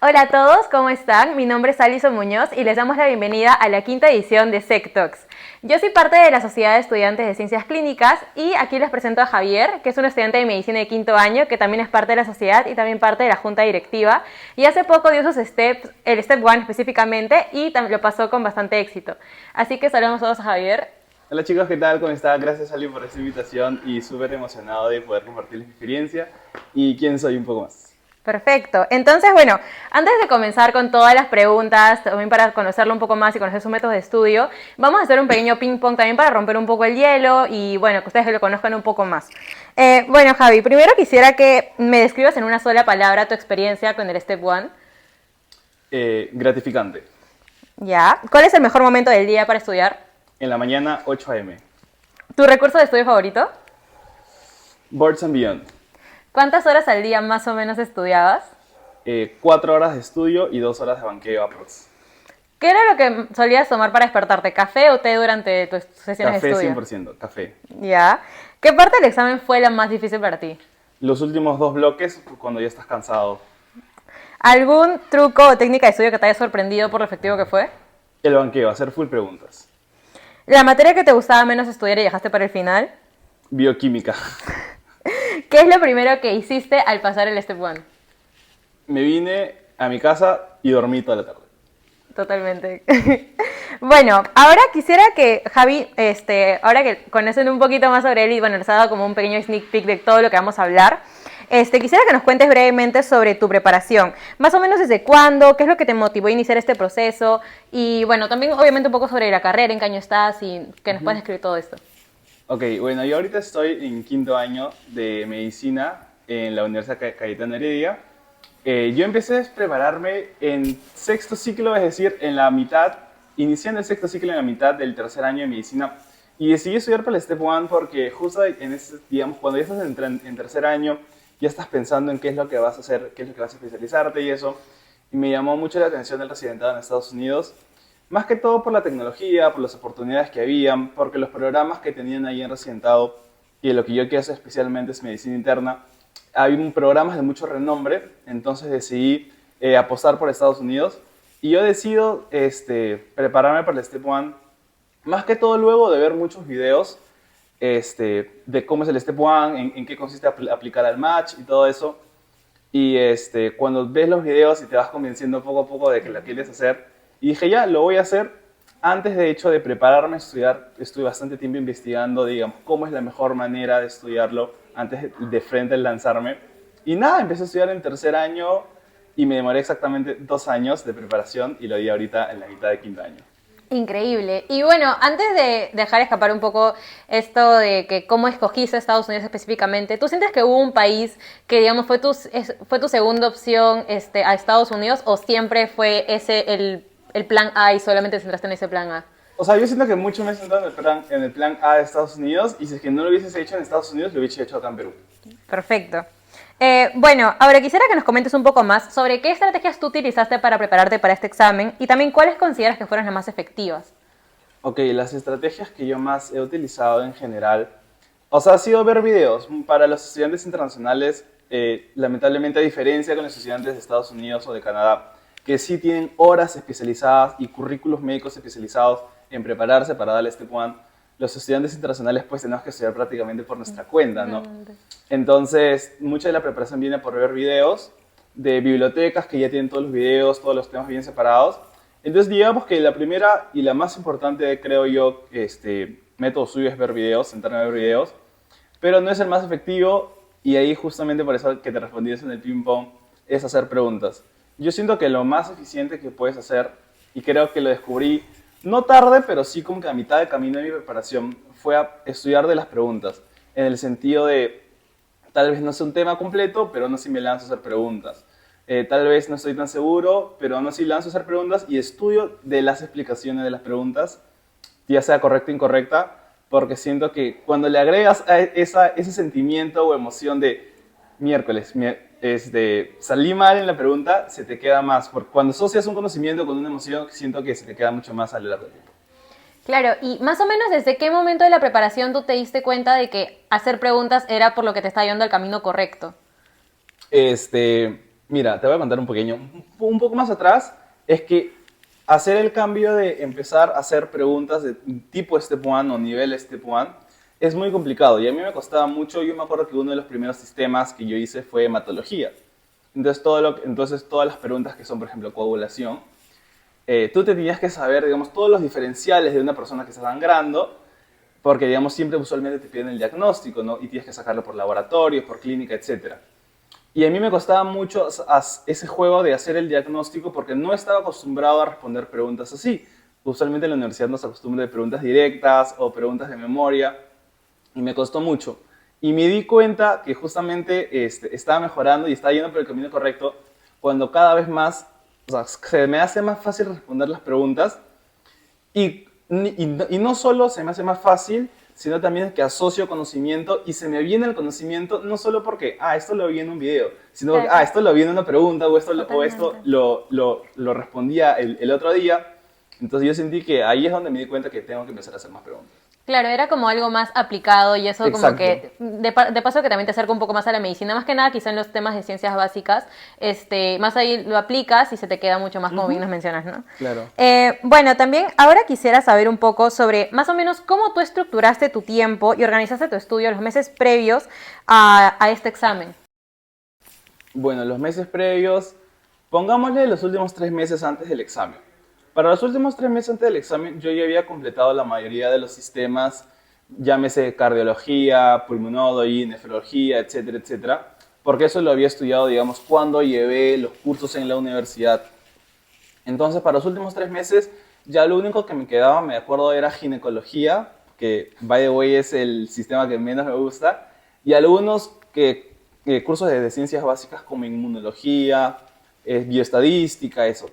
Hola a todos, ¿cómo están? Mi nombre es Alison Muñoz y les damos la bienvenida a la quinta edición de SecTalks. Yo soy parte de la Sociedad de Estudiantes de Ciencias Clínicas y aquí les presento a Javier, que es un estudiante de medicina de quinto año, que también es parte de la sociedad y también parte de la junta directiva. Y hace poco dio sus steps, el Step 1 específicamente, y lo pasó con bastante éxito. Así que saludamos todos a Javier. Hola chicos, ¿qué tal? ¿Cómo están? Gracias Ali por esta invitación y súper emocionado de poder compartirles mi experiencia y quién soy un poco más. Perfecto. Entonces, bueno, antes de comenzar con todas las preguntas, también para conocerlo un poco más y conocer sus métodos de estudio, vamos a hacer un pequeño ping pong también para romper un poco el hielo y, bueno, que ustedes lo conozcan un poco más. Bueno, Javi, primero quisiera que me describas en una sola palabra tu experiencia con el Step 1. Gratificante. Ya. ¿Cuál es el mejor momento del día para estudiar? En la mañana, 8 a.m. ¿Tu recurso de estudio favorito? Boards and Beyond. ¿Cuántas horas al día más o menos estudiabas? 4 horas de estudio y 2 horas de banqueo aprox. ¿Qué era lo que solías tomar para despertarte? ¿Café o té durante tus sesiones de Café estudio? 100%, café. Ya. ¿Qué parte del examen fue la más difícil para ti? Los últimos 2 bloques cuando ya estás cansado. ¿Algún truco o técnica de estudio que te haya sorprendido por lo efectivo que fue? El banqueo, hacer full preguntas. ¿La materia que te gustaba menos estudiar y dejaste para el final? Bioquímica. ¿Qué es lo primero que hiciste al pasar el Step 1? Me vine a mi casa y dormí toda la tarde. Totalmente. Bueno, ahora quisiera que Javi, ahora que conocen un poquito más sobre él y bueno, les ha dado como un pequeño sneak peek de todo lo que vamos a hablar, quisiera que nos cuentes brevemente sobre tu preparación. Más o menos desde cuándo, qué es lo que te motivó a iniciar este proceso y bueno, también obviamente un poco sobre la carrera, en qué año estás y que nos puedas describir todo esto. Ok, bueno, yo ahorita estoy en quinto año de medicina en la Universidad Cayetano Heredia. Yo empecé a prepararme en sexto ciclo, es decir, en la mitad, iniciando el sexto ciclo en la mitad del tercer año de medicina. Y decidí estudiar para el Step 1 porque justo en ese, digamos, cuando ya estás en tercer año, ya estás pensando en qué es lo que vas a hacer, qué es lo que vas a especializarte y eso. Y me llamó mucho la atención el residentado en Estados Unidos. Más que todo por la tecnología, por las oportunidades que habían, porque los programas que tenían ahí en residentado y lo que yo quiero hacer especialmente es medicina interna, hay programas de mucho renombre, entonces decidí apostar por Estados Unidos y yo decido prepararme para el Step 1, más que todo luego de ver muchos videos de cómo es el Step 1, en qué consiste aplicar al match y todo eso. Y cuando ves los videos y te vas convenciendo poco a poco de que la quieres hacer, y dije, ya, lo voy a hacer. Antes, de hecho, de prepararme a estudiar, estuve bastante tiempo investigando, digamos, cómo es la mejor manera de estudiarlo antes de frente al lanzarme. Y nada, empecé a estudiar en tercer año y me demoré exactamente 2 años de preparación y lo di ahorita en la mitad de quinto año. Increíble. Y bueno, antes de dejar escapar un poco esto de que cómo escogiste Estados Unidos específicamente, ¿tú sientes que hubo un país que, digamos, fue tu segunda opción a Estados Unidos o siempre fue ese el plan A y solamente te centraste en ese plan A? O sea, yo siento que mucho me he centrado en el plan A de Estados Unidos y si es que no lo hubieses hecho en Estados Unidos, lo hubiese hecho acá en Perú. Perfecto. Bueno, ahora quisiera que nos comentes un poco más sobre qué estrategias tú utilizaste para prepararte para este examen y también cuáles consideras que fueron las más efectivas. Ok, las estrategias que yo más he utilizado en general, o sea, ha sido ver videos. Para los estudiantes internacionales, lamentablemente a diferencia con los estudiantes de Estados Unidos o de Canadá, que sí tienen horas especializadas y currículos médicos especializados en prepararse para dar el Step 1, los estudiantes internacionales pues tenemos que estudiar prácticamente por nuestra cuenta, ¿no? Entonces, mucha de la preparación viene por ver videos de bibliotecas que ya tienen todos los videos, todos los temas bien separados. Entonces, digamos que la primera y la más importante, creo yo, método suyo es ver videos, sentarme a ver videos, pero no es el más efectivo y ahí justamente por eso que te respondí eso en el ping pong, es hacer preguntas. Yo siento que lo más eficiente que puedes hacer, y creo que lo descubrí no tarde, pero sí como que a mitad de camino de mi preparación, fue a estudiar de las preguntas, en el sentido de, tal vez no sea un tema completo, pero no si me lanzo a hacer preguntas. Tal vez no estoy tan seguro, pero no si lanzo a hacer preguntas y estudio de las explicaciones de las preguntas, ya sea correcta o incorrecta, porque siento que cuando le agregas a ese sentimiento o emoción de miércoles, salí mal en la pregunta, se te queda más. Porque cuando asocias un conocimiento con una emoción, siento que se te queda mucho más a lo largo del tiempo. Claro, y más o menos desde qué momento de la preparación tú te diste cuenta de que hacer preguntas era por lo que te estaba llevando al camino correcto. Mira, te voy a contar un poco más atrás, es que hacer el cambio de empezar a hacer preguntas de tipo Step 1 o nivel Step 1 es muy complicado y a mí me costaba mucho. Yo me acuerdo que uno de los primeros sistemas que yo hice fue hematología. Entonces todas las preguntas que son, por ejemplo, coagulación, tú te tenías que saber, digamos, todos los diferenciales de una persona que está sangrando, porque, digamos, siempre usualmente te piden el diagnóstico, ¿no? Y tienes que sacarlo por laboratorio, por clínica, etcétera. Y a mí me costaba mucho ese juego de hacer el diagnóstico porque no estaba acostumbrado a responder preguntas así. Usualmente en la universidad nos acostumbra de preguntas directas o preguntas de memoria y me costó mucho. Y me di cuenta que justamente estaba mejorando y estaba yendo por el camino correcto cuando cada vez más, o sea, se me hace más fácil responder las preguntas y no solo se me hace más fácil, sino también que asocio conocimiento y se me viene el conocimiento no solo porque, esto lo vi en un video, sino porque, Claro, esto lo vi en una pregunta o esto totalmente. lo respondía el otro día. Entonces yo sentí que ahí es donde me di cuenta que tengo que empezar a hacer más preguntas. Claro, era como algo más aplicado y eso como Exacto. que, de paso que también te acerca un poco más a la medicina, más que nada quizá en los temas de ciencias básicas, más ahí lo aplicas y se te queda mucho más como bien Ujú. nos mencionas, ¿no? Claro. Bueno, también ahora quisiera saber un poco sobre más o menos cómo tú estructuraste tu tiempo y organizaste tu estudio los meses previos a este examen. Bueno, los meses previos, pongámosle los últimos 3 meses antes del examen. Para los últimos 3 meses antes del examen, yo ya había completado la mayoría de los sistemas, llámese cardiología, pulmonología, nefrología, etcétera, etcétera, porque eso lo había estudiado, digamos, cuando llevé los cursos en la universidad. Entonces, para los últimos 3 meses, ya lo único que me quedaba, me acuerdo, era ginecología, que, by the way, es el sistema que menos me gusta, y algunos cursos de ciencias básicas como inmunología, bioestadística, eso.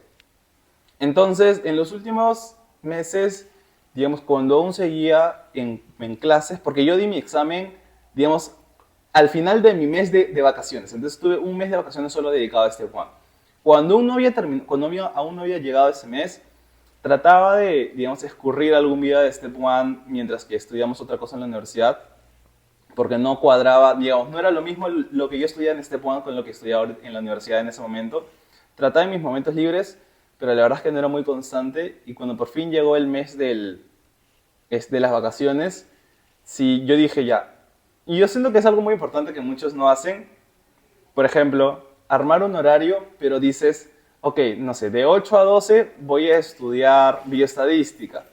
Entonces, en los últimos meses, digamos, cuando aún seguía en clases, porque yo di mi examen, digamos, al final de mi mes de vacaciones. Entonces tuve un mes de vacaciones solo dedicado a este Juan. Aún no había llegado ese mes, trataba de, digamos, escurrir algún día de Step 1 mientras que estudiamos otra cosa en la universidad, porque no cuadraba, digamos, no era lo mismo lo que yo estudiaba en Step 1 con lo que estudiaba en la universidad en ese momento. Trataba en mis momentos libres, pero la verdad es que no era muy constante y cuando por fin llegó el mes de las vacaciones, sí, yo dije ya. Y yo siento que es algo muy importante que muchos no hacen. Por ejemplo, armar un horario, pero dices, ok, no sé, de 8 a 12 voy a estudiar bioestadística.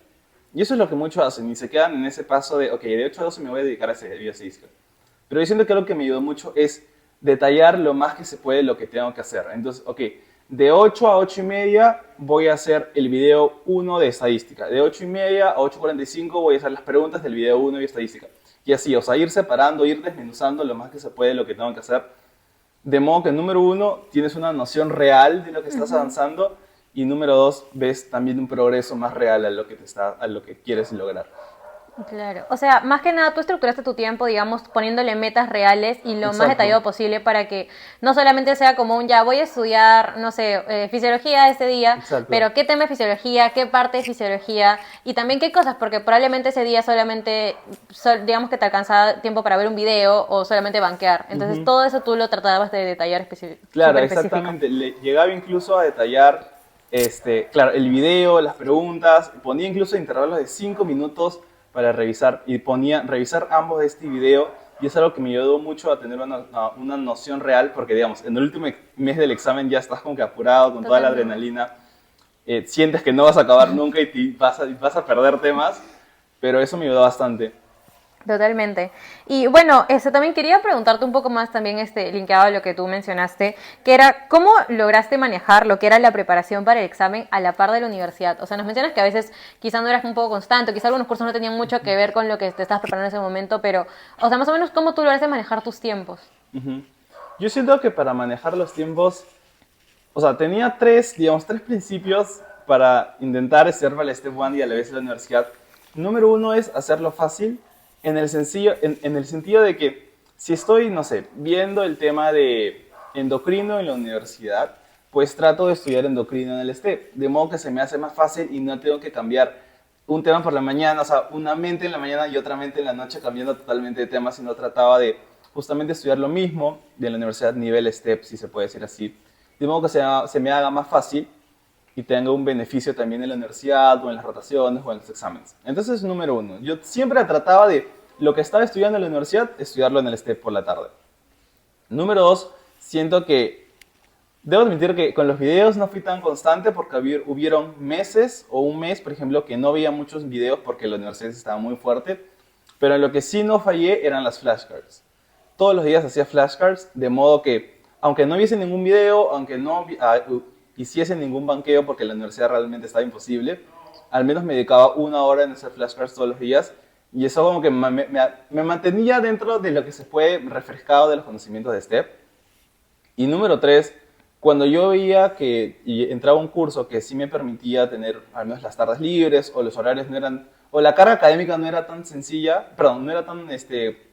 Y eso es lo que muchos hacen y se quedan en ese paso de, ok, de 8 a 12 me voy a dedicar a ese bioestadística. Pero yo siento que algo que me ayudó mucho es detallar lo más que se puede lo que tengo que hacer. Entonces, ok, de 8 a 8 y media voy a hacer el video 1 de estadística. De 8 y media a 8:45 voy a hacer las preguntas del video 1 de estadística. Y así, o sea, ir separando, ir desmenuzando lo más que se puede lo que tengo que hacer. De modo que número 1, tienes una noción real de lo que estás Ujú. avanzando. Y número 2, ves también un progreso más real a lo que quieres lograr. Claro, o sea, más que nada tú estructuraste tu tiempo, digamos, poniéndole metas reales y lo más Exacto, detallado posible para que no solamente sea como un ya voy a estudiar, no sé, fisiología este día, exacto. pero qué tema de fisiología, qué parte de fisiología y también qué cosas, porque probablemente ese día solamente, digamos que te alcanzaba tiempo para ver un video o solamente banquear. Entonces Ujú. todo eso tú lo tratabas de detallar Claro, súper específico. exactamente. Llegaba incluso a detallar, claro, el video, las preguntas, ponía incluso intervalos de 5 minutos para revisar y ponía revisar ambos de este video y es algo que me ayudó mucho a tener una noción real porque, digamos, en el último mes del examen ya estás como que apurado con toda la Totalmente. adrenalina, sientes que no vas a acabar nunca y vas a perder temas, pero eso me ayudó bastante. Totalmente. Y bueno, también quería preguntarte un poco más también linkeado a lo que tú mencionaste, que era cómo lograste manejar lo que era la preparación para el examen a la par de la universidad. O sea, nos mencionas que a veces quizás no eras un poco constante, quizás algunos cursos no tenían mucho que ver con lo que te estabas preparando en ese momento, pero, o sea, más o menos cómo tú lograste manejar tus tiempos. Ujú. Yo siento que para manejar los tiempos, o sea, tenía digamos, tres principios para intentar estudiar para el Step 1 y a la vez la universidad. Número uno es hacerlo fácil, en el sentido de que si estoy, no sé, viendo el tema de endocrino en la universidad, pues trato de estudiar endocrino en el Step, de modo que se me hace más fácil y no tengo que cambiar un tema por la mañana, o sea, una mente en la mañana y otra mente en la noche cambiando totalmente de tema, sino trataba de justamente estudiar lo mismo de la universidad nivel STEP, si se puede decir así. de modo que se me haga más fácil y tenga un beneficio también en la universidad o en las rotaciones o en los exámenes. Entonces, número uno, yo siempre trataba de lo que estaba estudiando en la universidad, estudiarlo en el STEP por la tarde. Número dos, siento que debo admitir que con los videos no fui tan constante porque hubieron meses o un mes, por ejemplo, que no veía muchos videos porque la universidad estaba muy fuerte, pero en lo que sí no fallé eran las flashcards. Todos los días hacía flashcards, de modo que, aunque no viese ningún video, aunque no hiciese ningún banqueo porque la universidad realmente estaba imposible, al menos me dedicaba una hora en hacer flashcards todos los días y eso como que me mantenía dentro de lo que se puede refrescado de los conocimientos de STEP. Y número tres, cuando yo veía que entraba a un curso que sí me permitía tener al menos las tardes libres o los horarios no eran, o la carga académica no era tan sencilla, perdón, no era tan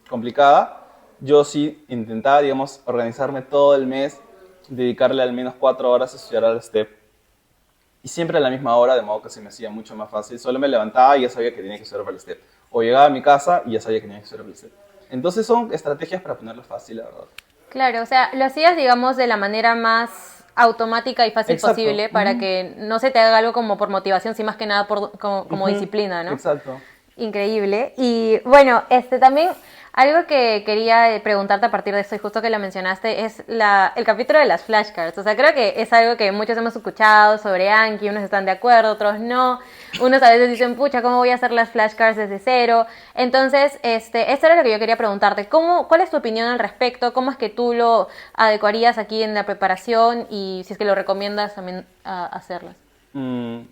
complicada, yo sí intentaba, digamos, organizarme todo el mes, dedicarle al menos 4 horas a estudiar al STEP. Y siempre a la misma hora, de modo que se me hacía mucho más fácil. Solo me levantaba y ya sabía que tenía que estudiar para el STEP. O llegaba a mi casa y ya sabía que tenía que estudiar para el STEP. Entonces son estrategias para ponerlo fácil, la verdad. Claro, o sea, lo hacías, digamos, de la manera más automática y fácil Exacto. posible para que no se te haga algo como por motivación, sino más que nada como disciplina, ¿no? Exacto. Increíble. Y bueno, también algo que quería preguntarte a partir de esto, y justo que lo mencionaste, es el capítulo de las flashcards. O sea, creo que es algo que muchos hemos escuchado sobre Anki, unos están de acuerdo, otros no. Unos a veces dicen, pucha, ¿cómo voy a hacer las flashcards desde cero? Entonces, esto era lo que yo quería preguntarte. ¿Cuál es tu opinión al respecto? ¿Cómo es que tú lo adecuarías aquí en la preparación? Y si es que lo recomiendas también a hacerlas. Mi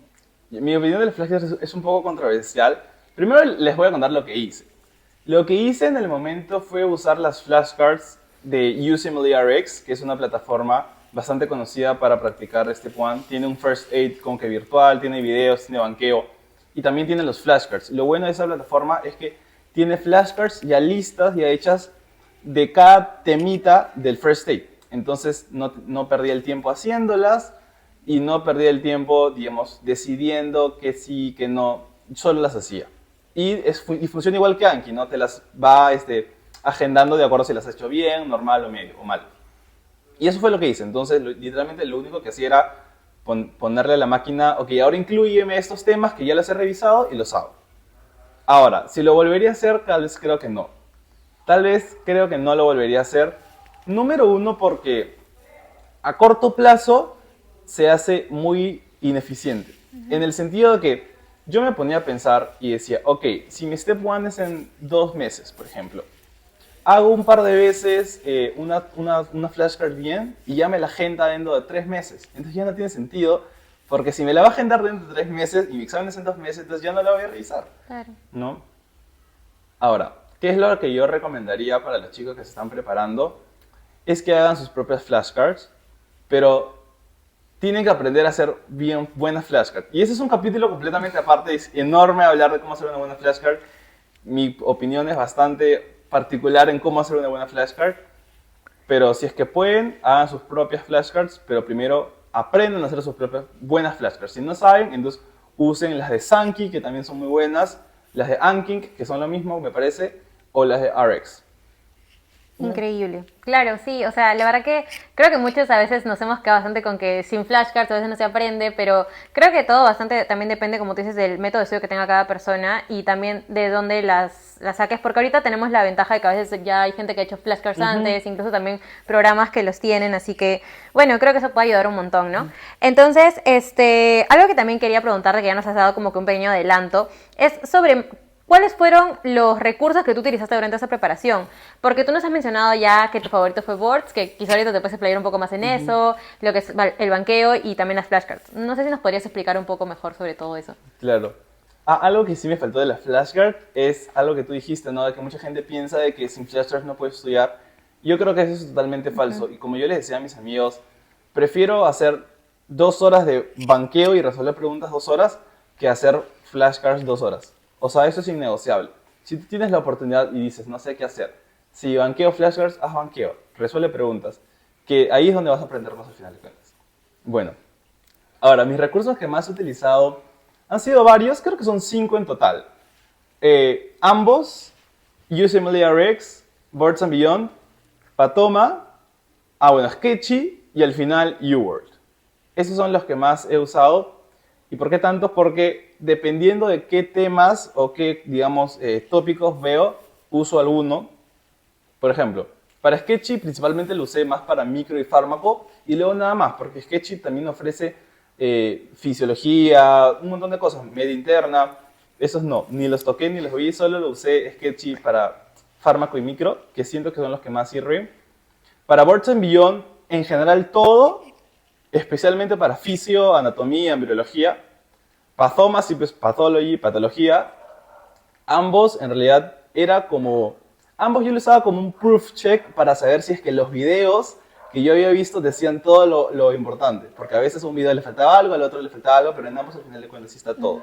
opinión de las flashcards es un poco controversial. Primero les voy a contar lo que hice. Lo que hice en el momento fue usar las flashcards de UCMLRX, que es una plataforma bastante conocida para practicar Step 1. Tiene un First Aid como que virtual, tiene videos, tiene banqueo y también tiene los flashcards. Lo bueno de esa plataforma es que tiene flashcards ya listas, ya hechas de cada temita del First Aid. Entonces no perdí el tiempo haciéndolas y no perdí el tiempo, digamos, decidiendo que sí, que no, solo las hacía. Y funciona igual que Anki, ¿no? Te las va agendando de acuerdo si las has hecho bien, normal o mal. Y eso fue lo que hice. Entonces, literalmente lo único que hacía era ponerle a la máquina, ok, ahora inclúyeme estos temas que ya los he revisado y los hago. Ahora, si lo volvería a hacer, tal vez creo que no. Tal vez creo que no lo volvería a hacer. Número uno, porque a corto plazo se hace muy ineficiente. En el sentido de que yo me ponía a pensar y decía, ok, si mi Step 1 es en 2 meses, por ejemplo, hago un par de veces una flashcard bien y ya me la agenda dentro de 3 meses. Entonces ya no tiene sentido, porque si me la va a agendar dentro de 3 meses y mi examen es en 2 meses, entonces ya no la voy a revisar. Claro. ¿No? Ahora, ¿qué es lo que yo recomendaría para los chicos que se están preparando? Es que hagan sus propias flashcards, pero tienen que aprender a hacer bien buenas flashcards. Y ese es un capítulo completamente aparte, es enorme hablar de cómo hacer una buena flashcard. Mi opinión es bastante particular en cómo hacer una buena flashcard, pero si es que pueden, hagan sus propias flashcards, pero primero aprendan a hacer sus propias buenas flashcards. Si no saben, entonces usen las de Sankey, que también son muy buenas, las de Anking, que son lo mismo, me parece, o las de RX. Increíble. Claro, sí, o sea, la verdad que creo que muchos a veces nos hemos quedado bastante con que sin flashcards a veces no se aprende, pero creo que todo bastante también depende, como tú dices, del método de estudio que tenga cada persona y también de dónde las saques, porque ahorita tenemos la ventaja de que a veces ya hay gente que ha hecho flashcards antes, incluso también programas que los tienen, así que, bueno, creo que eso puede ayudar un montón, ¿no? Entonces, algo que también quería preguntarte, que ya nos has dado como que un pequeño adelanto, es sobre ¿cuáles fueron los recursos que tú utilizaste durante esa preparación? Porque tú nos has mencionado ya que tu favorito fue Boards, que quizá ahorita te puedes explayar un poco más en eso, lo que es el banqueo y también las flashcards. No sé si nos podrías explicar un poco mejor sobre todo eso. Claro. Algo que sí me faltó de la flashcard es algo que tú dijiste, ¿no? De que mucha gente piensa de que sin flashcards no puedes estudiar. Yo creo que eso es totalmente falso. Y como yo les decía a mis amigos, prefiero hacer 2 horas de banqueo y resolver preguntas 2 horas que hacer flashcards 2 horas. O sea, eso es innegociable. Si tú tienes la oportunidad y dices, no sé qué hacer, si banqueo flashcards, haz banqueo, resuelve preguntas, que ahí es donde vas a aprender más al final de cuentas. Bueno, ahora, mis recursos que más he utilizado han sido varios, creo que son 5 en total. Ambos, UCMLRX, Boards and Beyond, Patoma, Sketchy y al final UWorld. Esos son los que más he usado. ¿Y por qué tanto? Porque dependiendo de qué temas o qué, digamos, tópicos veo, uso alguno. Por ejemplo, para Sketchy principalmente lo usé más para micro y fármaco y luego nada más, porque Sketchy también ofrece fisiología, un montón de cosas, media interna. Esos no, ni los toqué ni los vi, solo lo usé Sketchy para fármaco y micro, que siento que son los que más sirven. Para Birds and Beyond, en general todo, especialmente para fisio, anatomía, embriología, pathomas y pathology, patología, ambos en realidad era como, ambos yo lo usaba como un proof check para saber si es que los videos que yo había visto decían todo lo importante, porque a veces a un video le faltaba algo, al otro le faltaba algo, pero en ambos al final de cuentas sí está todo.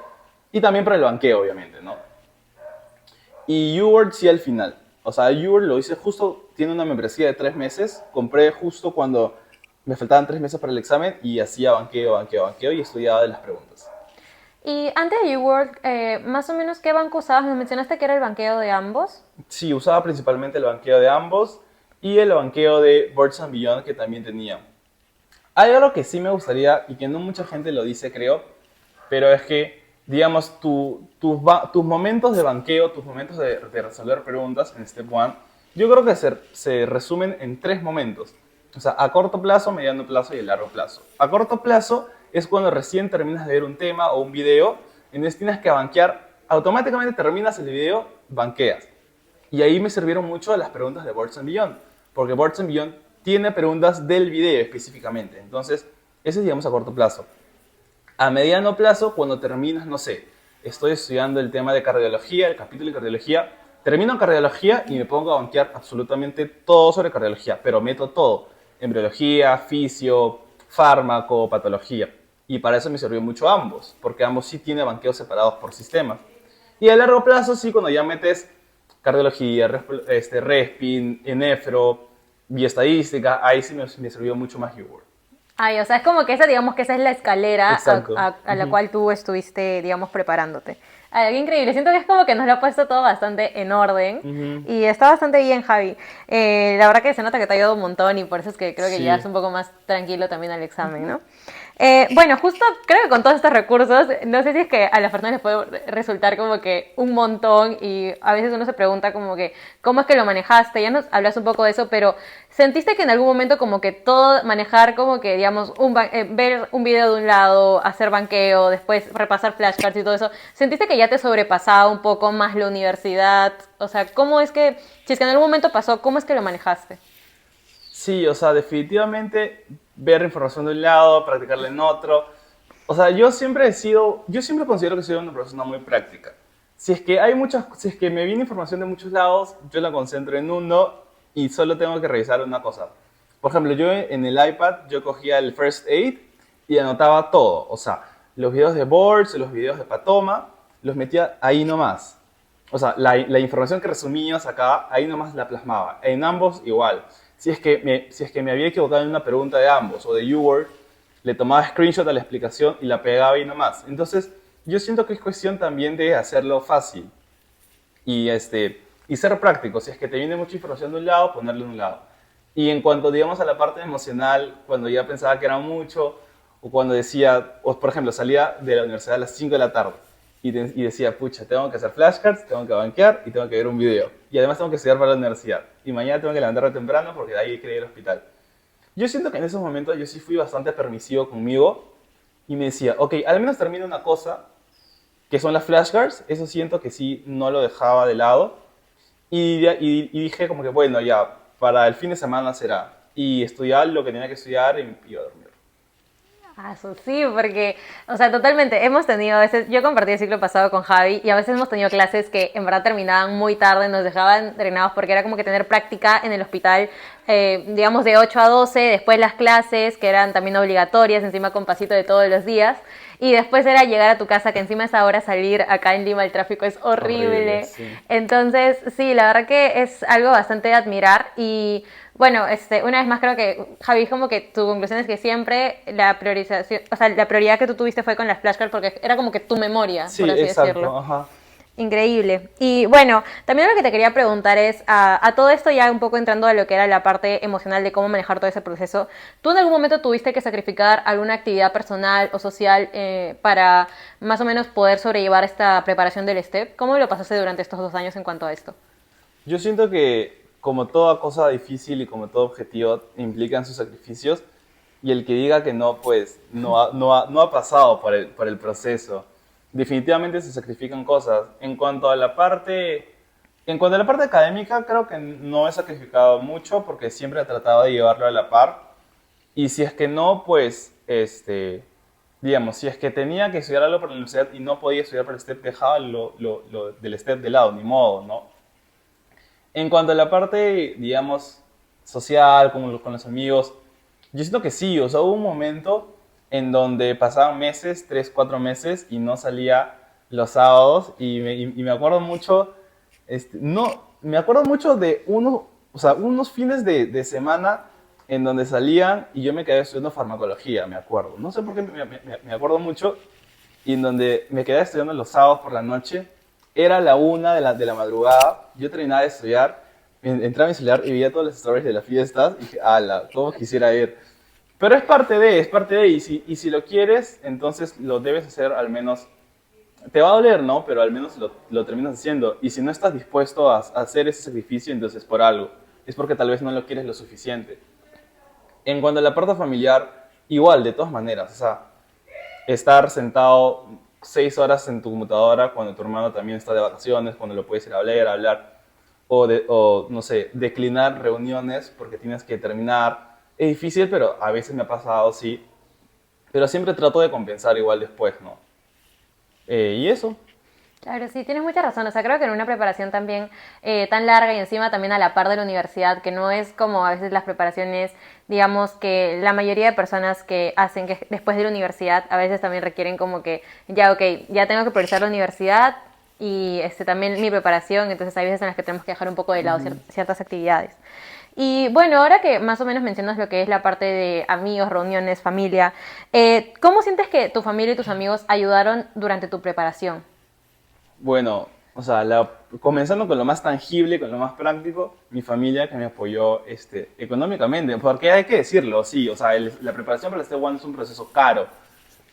Y también para el banqueo, obviamente, ¿no? Y UWorld sí al final. O sea, UWorld lo hice justo, tiene una membresía de 3 meses, compré justo cuando me faltaban 3 meses para el examen y hacía banqueo y estudiaba de las preguntas. Y antes de UWorld, más o menos, ¿qué banco usabas? Me mencionaste que era el banqueo de ambos. Sí, usaba principalmente el banqueo de ambos y el banqueo de Birds and Beyond que también tenía. Hay algo que sí me gustaría y que no mucha gente lo dice, creo, pero es que, digamos, tus momentos de banqueo, tus momentos de resolver preguntas en Step 1, yo creo que se resumen en 3 momentos. O sea, a corto plazo, mediano plazo y a largo plazo. A corto plazo es cuando recién terminas de ver un tema o un video, entonces tienes que banquear, automáticamente terminas el video, banqueas. Y ahí me sirvieron mucho las preguntas de Birds and Beyond, porque Birds and Beyond tiene preguntas del video específicamente. Entonces, ese es, digamos, a corto plazo. A mediano plazo, cuando terminas, no sé, estoy estudiando el tema de cardiología, el capítulo de cardiología, termino en cardiología y me pongo a banquear absolutamente todo sobre cardiología, pero meto todo, embriología, fisio, fármaco, patología. Y para eso me sirvió mucho ambos, porque ambos sí tienen banqueos separados por sistemas. Y a largo plazo, sí, cuando ya metes cardiología, respin, nefro, bioestadística, ahí sí me sirvió mucho más UWorld. Ay, o sea, es como que esa, digamos que esa es la escalera Exacto. a la cual tú estuviste, digamos, preparándote. Ay, qué increíble. Siento que es como que nos lo ha puesto todo bastante en orden y está bastante bien, Javi. La verdad que se nota que te ha ayudado un montón y por eso es que creo que Sí. llegas un poco más tranquilo también al examen, ¿no? Bueno, justo creo que con todos estos recursos, no sé si es que a las personas les puede resultar como que un montón y a veces uno se pregunta como que, ¿cómo es que lo manejaste? Ya nos hablas un poco de eso, pero ¿sentiste que en algún momento como que todo manejar como que, digamos, ver un video de un lado, hacer banqueo, después repasar flashcards y todo eso, ¿sentiste que ya te sobrepasaba un poco más la universidad? O sea, ¿cómo es que, si es que en algún momento pasó, cómo es que lo manejaste? Sí, o sea, definitivamente ver información de un lado, practicarla en otro. O sea, yo siempre considero que soy una persona muy práctica. Si es que me viene información de muchos lados, yo la concentro en uno y solo tengo que revisar una cosa. Por ejemplo, yo en el iPad, yo cogía el First Aid y anotaba todo. O sea, los videos de Boards, los videos de Patoma, los metía ahí nomás. O sea, la información que resumía, sacaba, ahí nomás la plasmaba. En ambos igual. Si es que me había equivocado en una pregunta de ambos o de UWorld, le tomaba screenshot a la explicación y la pegaba ahí nomás. Entonces, yo siento que es cuestión también de hacerlo fácil y ser práctico. Si es que te viene mucha información de un lado, ponerlo de un lado. Y en cuanto, digamos, a la parte emocional, cuando ya pensaba que era mucho, o cuando decía, o por ejemplo, salía de la universidad a las 5 de la tarde y decía, pucha, tengo que hacer flashcards, tengo que banquear y tengo que ver un video. Y además tengo que estudiar para la universidad. Y mañana tengo que levantarme temprano porque de ahí quería ir al hospital. Yo siento que en esos momentos yo sí fui bastante permisivo conmigo y me decía, ok, al menos termino una cosa, que son las flashcards, eso siento que sí no lo dejaba de lado. Y dije como que, bueno, ya, para el fin de semana será. Y estudiar lo que tenía que estudiar y me iba a dormir. Ah, eso sí, porque, o sea, totalmente, hemos tenido a veces, yo compartí el ciclo pasado con Javi y a veces hemos tenido clases que en verdad terminaban muy tarde, nos dejaban drenados porque era como que tener práctica en el hospital, digamos de 8 a 12, después las clases que eran también obligatorias, encima con pasito de todos los días, y después era llegar a tu casa, que encima a esa hora salir acá en Lima el tráfico es horrible. Sí. Entonces, sí, la verdad que es algo bastante de admirar y... Bueno, una vez más creo que, Javi, como que tu conclusión es que siempre la priorización, o sea, la prioridad que tú tuviste fue con las flashcards porque era como que tu memoria, Sí, por así exacto, decirlo. ajá. Increíble. Y bueno, también lo que te quería preguntar es, a todo esto ya un poco entrando a lo que era la parte emocional de cómo manejar todo ese proceso, ¿tú en algún momento tuviste que sacrificar alguna actividad personal o social para más o menos poder sobrellevar esta preparación del STEP? ¿Cómo lo pasaste durante estos 2 años en cuanto a esto? Yo siento que como toda cosa difícil y como todo objetivo implican sus sacrificios y el que diga que no, pues no ha pasado por el proceso. Definitivamente se sacrifican cosas. En cuanto a la parte académica, creo que no he sacrificado mucho porque siempre he tratado de llevarlo a la par. Y si es que no, pues, digamos, si es que tenía que estudiar algo por la universidad y no podía estudiar por el STEP, dejaba lo del STEP de lado, ni modo, ¿no? En cuanto a la parte, digamos, social, con los amigos, yo siento que sí, o sea, hubo un momento en donde pasaban meses, 3, 4 meses, y no salía los sábados, y me acuerdo mucho, no, me acuerdo mucho de o sea, unos fines de semana en donde salían y yo me quedé estudiando farmacología, me acuerdo. No sé por qué me acuerdo mucho, y en donde me quedé estudiando los sábados por la noche. Era la 1 de la madrugada, yo terminaba de estudiar, entraba en mi celular y veía todas las stories de las fiestas y dije, ala, cómo quisiera ir. Pero es parte de, y si lo quieres, entonces lo debes hacer al menos, te va a doler, ¿no? Pero al menos lo terminas haciendo. Y si no estás dispuesto a hacer ese sacrificio, entonces por algo. Es porque tal vez no lo quieres lo suficiente. En cuanto a la parte familiar, igual, de todas maneras, o sea, estar sentado 6 horas en tu computadora cuando tu hermano también está de vacaciones, cuando lo puedes ir a hablar, o no sé, declinar reuniones porque tienes que terminar. Es difícil, pero a veces me ha pasado, sí. Pero siempre trato de compensar igual después, ¿no? Y eso. Claro, sí, tienes mucha razón. O sea, creo que en una preparación también tan larga y encima también a la par de la universidad, que no es como a veces las preparaciones, digamos que la mayoría de personas que hacen que después de la universidad a veces también requieren como que ya, ok, ya tengo que priorizar la universidad y también mi preparación, entonces hay veces en las que tenemos que dejar un poco de lado ciertas actividades. Y bueno, ahora que más o menos mencionas lo que es la parte de amigos, reuniones, familia, ¿cómo sientes que tu familia y tus amigos ayudaron durante tu preparación? Bueno, o sea, comenzando con lo más tangible, con lo más práctico, mi familia que me apoyó económicamente, porque hay que decirlo, sí, o sea, la preparación para el Step 1 es un proceso caro,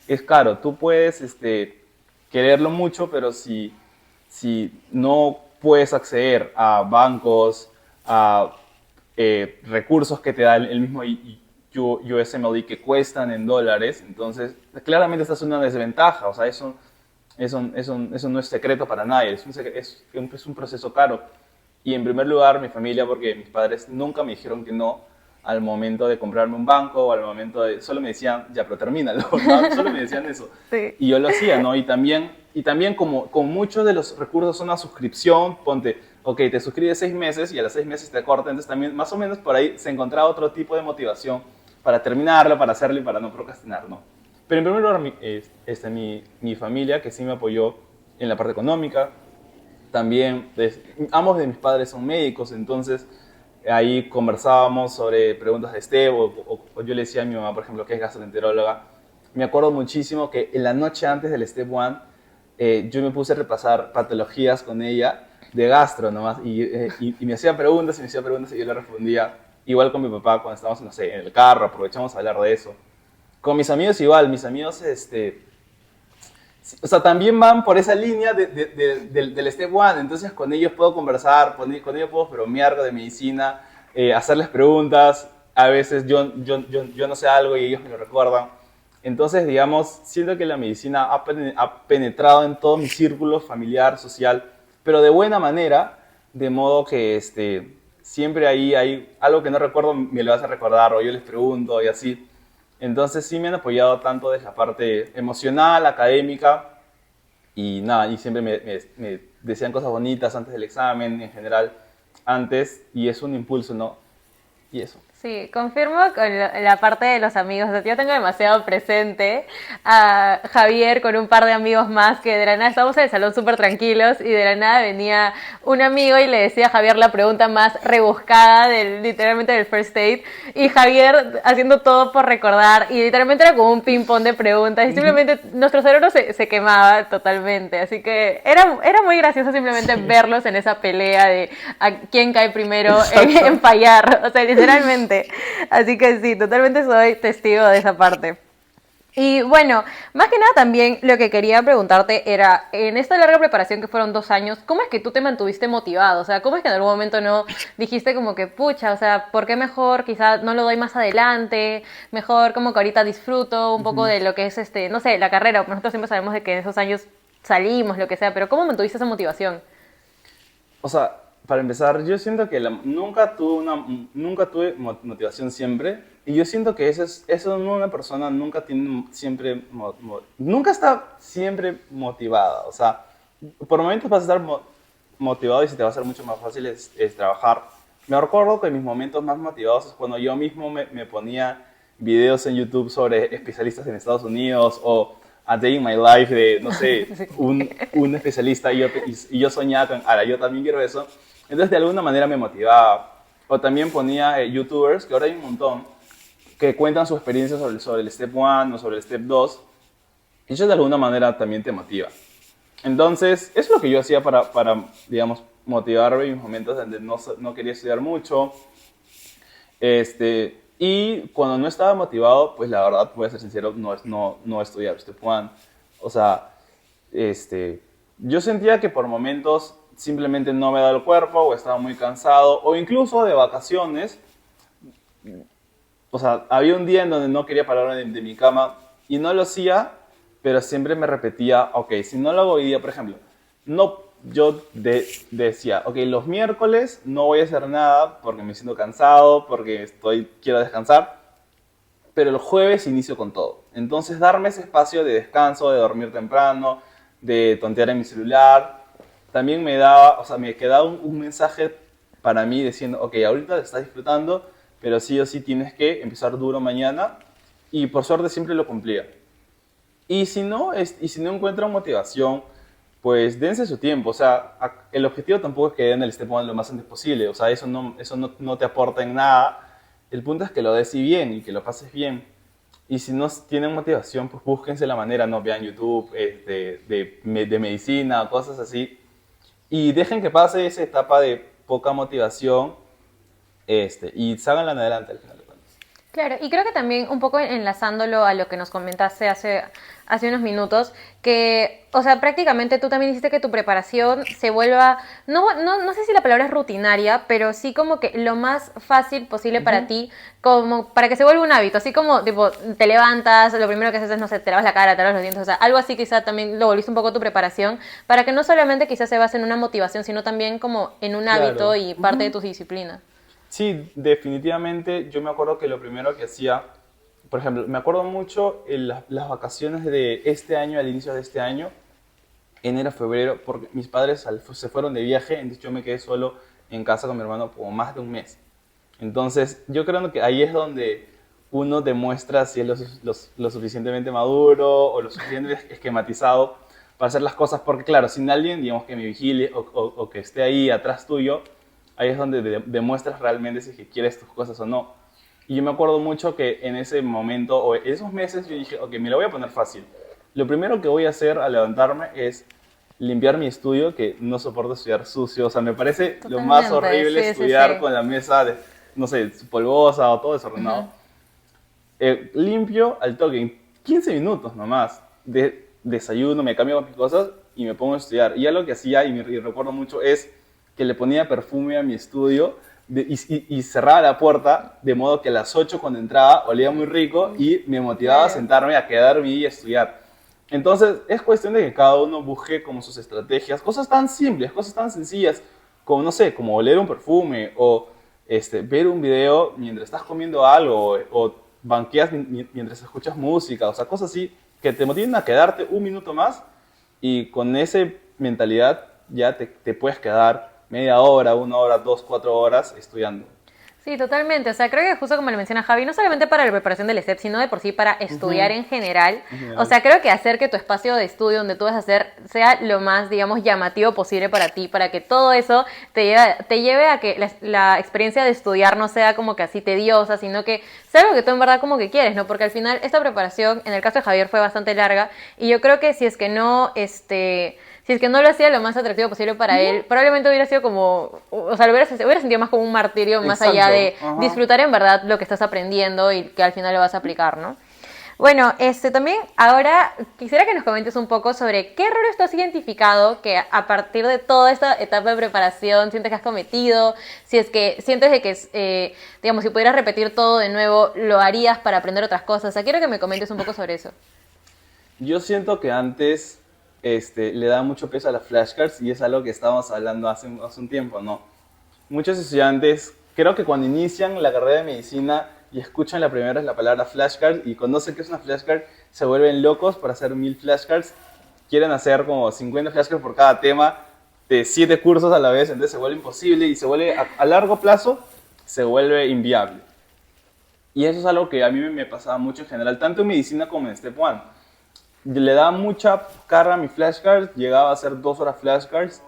es caro, tú puedes quererlo mucho, pero si no puedes acceder a bancos, a recursos que te da el mismo USMLE que cuestan en dólares, entonces claramente estás en una desventaja, o sea, eso no es secreto para nadie, es un proceso caro. Y en primer lugar, mi familia, porque mis padres nunca me dijeron que no al momento de comprarme un banco o al momento de... Solo me decían, ya, pero termínalo, ¿no? Solo me decían eso. Sí. Y yo lo hacía, ¿no? Y también como con muchos de los recursos son una suscripción, ponte, ok, te suscribes 6 meses y a los 6 meses te corta, entonces también más o menos por ahí se encontraba otro tipo de motivación para terminarlo, para hacerlo y para no procrastinar, ¿no? Pero en primer lugar, mi familia, que sí me apoyó en la parte económica. También, ambos de mis padres son médicos, entonces ahí conversábamos sobre preguntas de STEP, o yo le decía a mi mamá, por ejemplo, que es gastroenteróloga. Me acuerdo muchísimo que en la noche antes del Step 1, yo me puse a repasar patologías con ella de gastro nomás, y me hacía preguntas y me hacía preguntas y yo le respondía. Igual con mi papá, cuando estábamos, no sé, en el carro, aprovechamos a hablar de eso. Con mis amigos igual, mis amigos, o sea, también van por esa línea del Step 1, entonces con ellos puedo conversar, con ellos puedo bromear de medicina, hacerles preguntas, a veces yo no sé algo y ellos me lo recuerdan. Entonces, digamos, siento que la medicina ha penetrado en todo mi círculo familiar, social, pero de buena manera, de modo que siempre ahí hay algo que no recuerdo, me lo vas a recordar, o yo les pregunto y así. Entonces sí me han apoyado tanto desde la parte emocional, académica, y nada, y siempre me decían cosas bonitas antes del examen, en general, antes, y es un impulso, ¿no? Y eso. Sí, confirmo con la parte de los amigos. O sea, yo tengo demasiado presente a Javier con un par de amigos más que de la nada estábamos en el salón súper tranquilos y de la nada venía un amigo y le decía a Javier la pregunta más rebuscada literalmente del first date y Javier haciendo todo por recordar y literalmente era como un ping-pong de preguntas y simplemente nuestro cerebro se quemaba totalmente. Así que era muy gracioso simplemente verlos en esa pelea de a quién cae primero en fallar. O sea, literalmente. Así que sí, totalmente soy testigo de esa parte. Y bueno, más que nada también lo que quería preguntarte era, en esta larga preparación que fueron 2 años, ¿cómo es que tú te mantuviste motivado? O sea, ¿cómo es que en algún momento no dijiste como que, pucha, o sea, ¿por qué mejor quizá no lo doy más adelante? Mejor como que ahorita disfruto un poco Ujú. de lo que es, no sé, la carrera. Nosotros siempre sabemos de que en esos años salimos, lo que sea, pero ¿cómo mantuviste esa motivación? O sea, para empezar, yo siento que nunca tuve motivación siempre. Y yo siento que eso una persona nunca tiene siempre, nunca está siempre motivada. O sea, por momentos vas a estar motivado y se te va a hacer mucho más fácil es trabajar. Me recuerdo que mis momentos más motivados es cuando yo mismo me ponía videos en YouTube sobre especialistas en Estados Unidos o A Day in My Life de, no sé, un especialista y yo soñaba con, ahora yo también quiero eso. Entonces de alguna manera me motivaba. O también ponía youtubers, que ahora hay un montón, que cuentan su experiencia sobre el Step 1 o sobre el Step 2. Y eso de alguna manera también te motiva. Entonces, eso es lo que yo hacía digamos, motivarme en mis momentos donde no quería estudiar mucho. Y cuando no estaba motivado, pues la verdad, voy a ser sincero, no estudiaba Step 1. O sea, yo sentía que por momentos simplemente no me daba el cuerpo o estaba muy cansado o incluso de vacaciones. O sea, había un día en donde no quería pararme de mi cama y no lo hacía, pero siempre me repetía, ok, si no lo hago hoy día, por ejemplo, no, decía, ok, los miércoles no voy a hacer nada porque me siento cansado, porque quiero descansar, pero el jueves inicio con todo. Entonces, darme ese espacio de descanso, de dormir temprano, de tontear en mi celular, también me quedaba un mensaje para mí diciendo, ok, ahorita te estás disfrutando, pero sí o sí tienes que empezar duro mañana, y por suerte siempre lo cumplía. Y si no encuentran motivación, pues dense su tiempo. O sea, el objetivo tampoco es que den el step one lo más antes posible. O sea, eso no te aporta en nada. El punto es que lo des y bien y que lo pases bien. Y si no tienen motivación, pues búsquense la manera, no vean YouTube de medicina o cosas así. Y dejen que pase esa etapa de poca motivación y salgan adelante al final de cuentas. Claro, y creo que también un poco enlazándolo a lo que nos comentaste hace unos minutos, que, o sea, prácticamente tú también hiciste que tu preparación se vuelva, no sé si la palabra es rutinaria, pero sí como que lo más fácil posible para Ujú. ti, como para que se vuelva un hábito, así como, tipo, te levantas, lo primero que haces es, no sé, te lavas la cara, te lavas los dientes, o sea, algo así quizá también lo volviste un poco tu preparación, para que no solamente quizás se base en una motivación, sino también como en un hábito Claro. y parte de Ujú. tus disciplinas. Sí, definitivamente. Yo me acuerdo que lo primero que hacía, por ejemplo, me acuerdo mucho en las vacaciones de este año, al inicio de este año, enero, febrero, porque mis padres se fueron de viaje, entonces yo me quedé solo en casa con mi hermano como más de un mes. Entonces, yo creo que ahí es donde uno demuestra si es lo suficientemente maduro o lo suficientemente esquematizado para hacer las cosas, porque claro, sin alguien, digamos, que me vigile o que esté ahí atrás tuyo, ahí es donde demuestras realmente si es que quieres tus cosas o no. Y yo me acuerdo mucho que en ese momento, o en esos meses, yo dije, ok, me lo voy a poner fácil. Lo primero que voy a hacer al levantarme es limpiar mi estudio, que no soporto estudiar sucio. O sea, me parece lo más Totalmente, horrible sí, sí, estudiar sí. con la mesa, no sé, polvosa o todo Ujú. desordenado. Limpio al toque, en 15 minutos nomás. Desayuno, me cambio mis cosas y me pongo a estudiar. Y algo que hacía, y recuerdo mucho, es que le ponía perfume a mi estudio y cerraba la puerta, de modo que a las 8 cuando entraba olía muy rico y me motivaba a Claro. sentarme, a quedarme y a estudiar. Entonces es cuestión de que cada uno busque como sus estrategias, cosas tan simples, cosas tan sencillas, como no sé, como oler un perfume o ver un video mientras estás comiendo algo o banqueas mientras escuchas música, o sea, cosas así que te motiven a quedarte un minuto más y con esa mentalidad ya te puedes quedar media hora, 1 hora, 2, 4 horas estudiando. Sí, totalmente. O sea, creo que justo como le menciona Javi, no solamente para la preparación del STEP, sino de por sí para estudiar en general. En O general. sea, creo que hacer que tu espacio de estudio donde tú vas a hacer sea lo más, digamos, llamativo posible para ti, para que todo eso te lleve a que la experiencia de estudiar no sea como que así tediosa, sino que sea algo que tú en verdad como que quieres, ¿no? Porque al final esta preparación, en el caso de Javier, fue bastante larga y yo creo que si es que no lo hacía lo más atractivo posible para él, probablemente hubiera sido como, o sea, hubiera sentido más como un martirio más allá Exacto. de Ajá. disfrutar en verdad lo que estás aprendiendo y que al final lo vas a aplicar, ¿no? Bueno, también ahora quisiera que nos comentes un poco sobre qué errores tú has identificado que a partir de toda esta etapa de preparación sientes que has cometido, si es que sientes de que, digamos, si pudieras repetir todo de nuevo, lo harías para aprender otras cosas. O sea, quiero que me comentes un poco sobre eso. Yo siento que antes le da mucho peso a las flashcards y es algo que estábamos hablando hace un tiempo, ¿no? Muchos estudiantes, creo que cuando inician la carrera de medicina y escuchan la primera vez la palabra flashcard y conocen que es una flashcard, se vuelven locos para hacer 1000 flashcards. Quieren hacer como 50 flashcards por cada tema de 7 cursos a la vez, entonces se vuelve imposible y se vuelve a largo plazo, se vuelve inviable. Y eso es algo que a mí me pasaba mucho en general, tanto en medicina como en Step 1. Le daba mucha carga a mi flashcards, llegaba a hacer 2 horas flashcards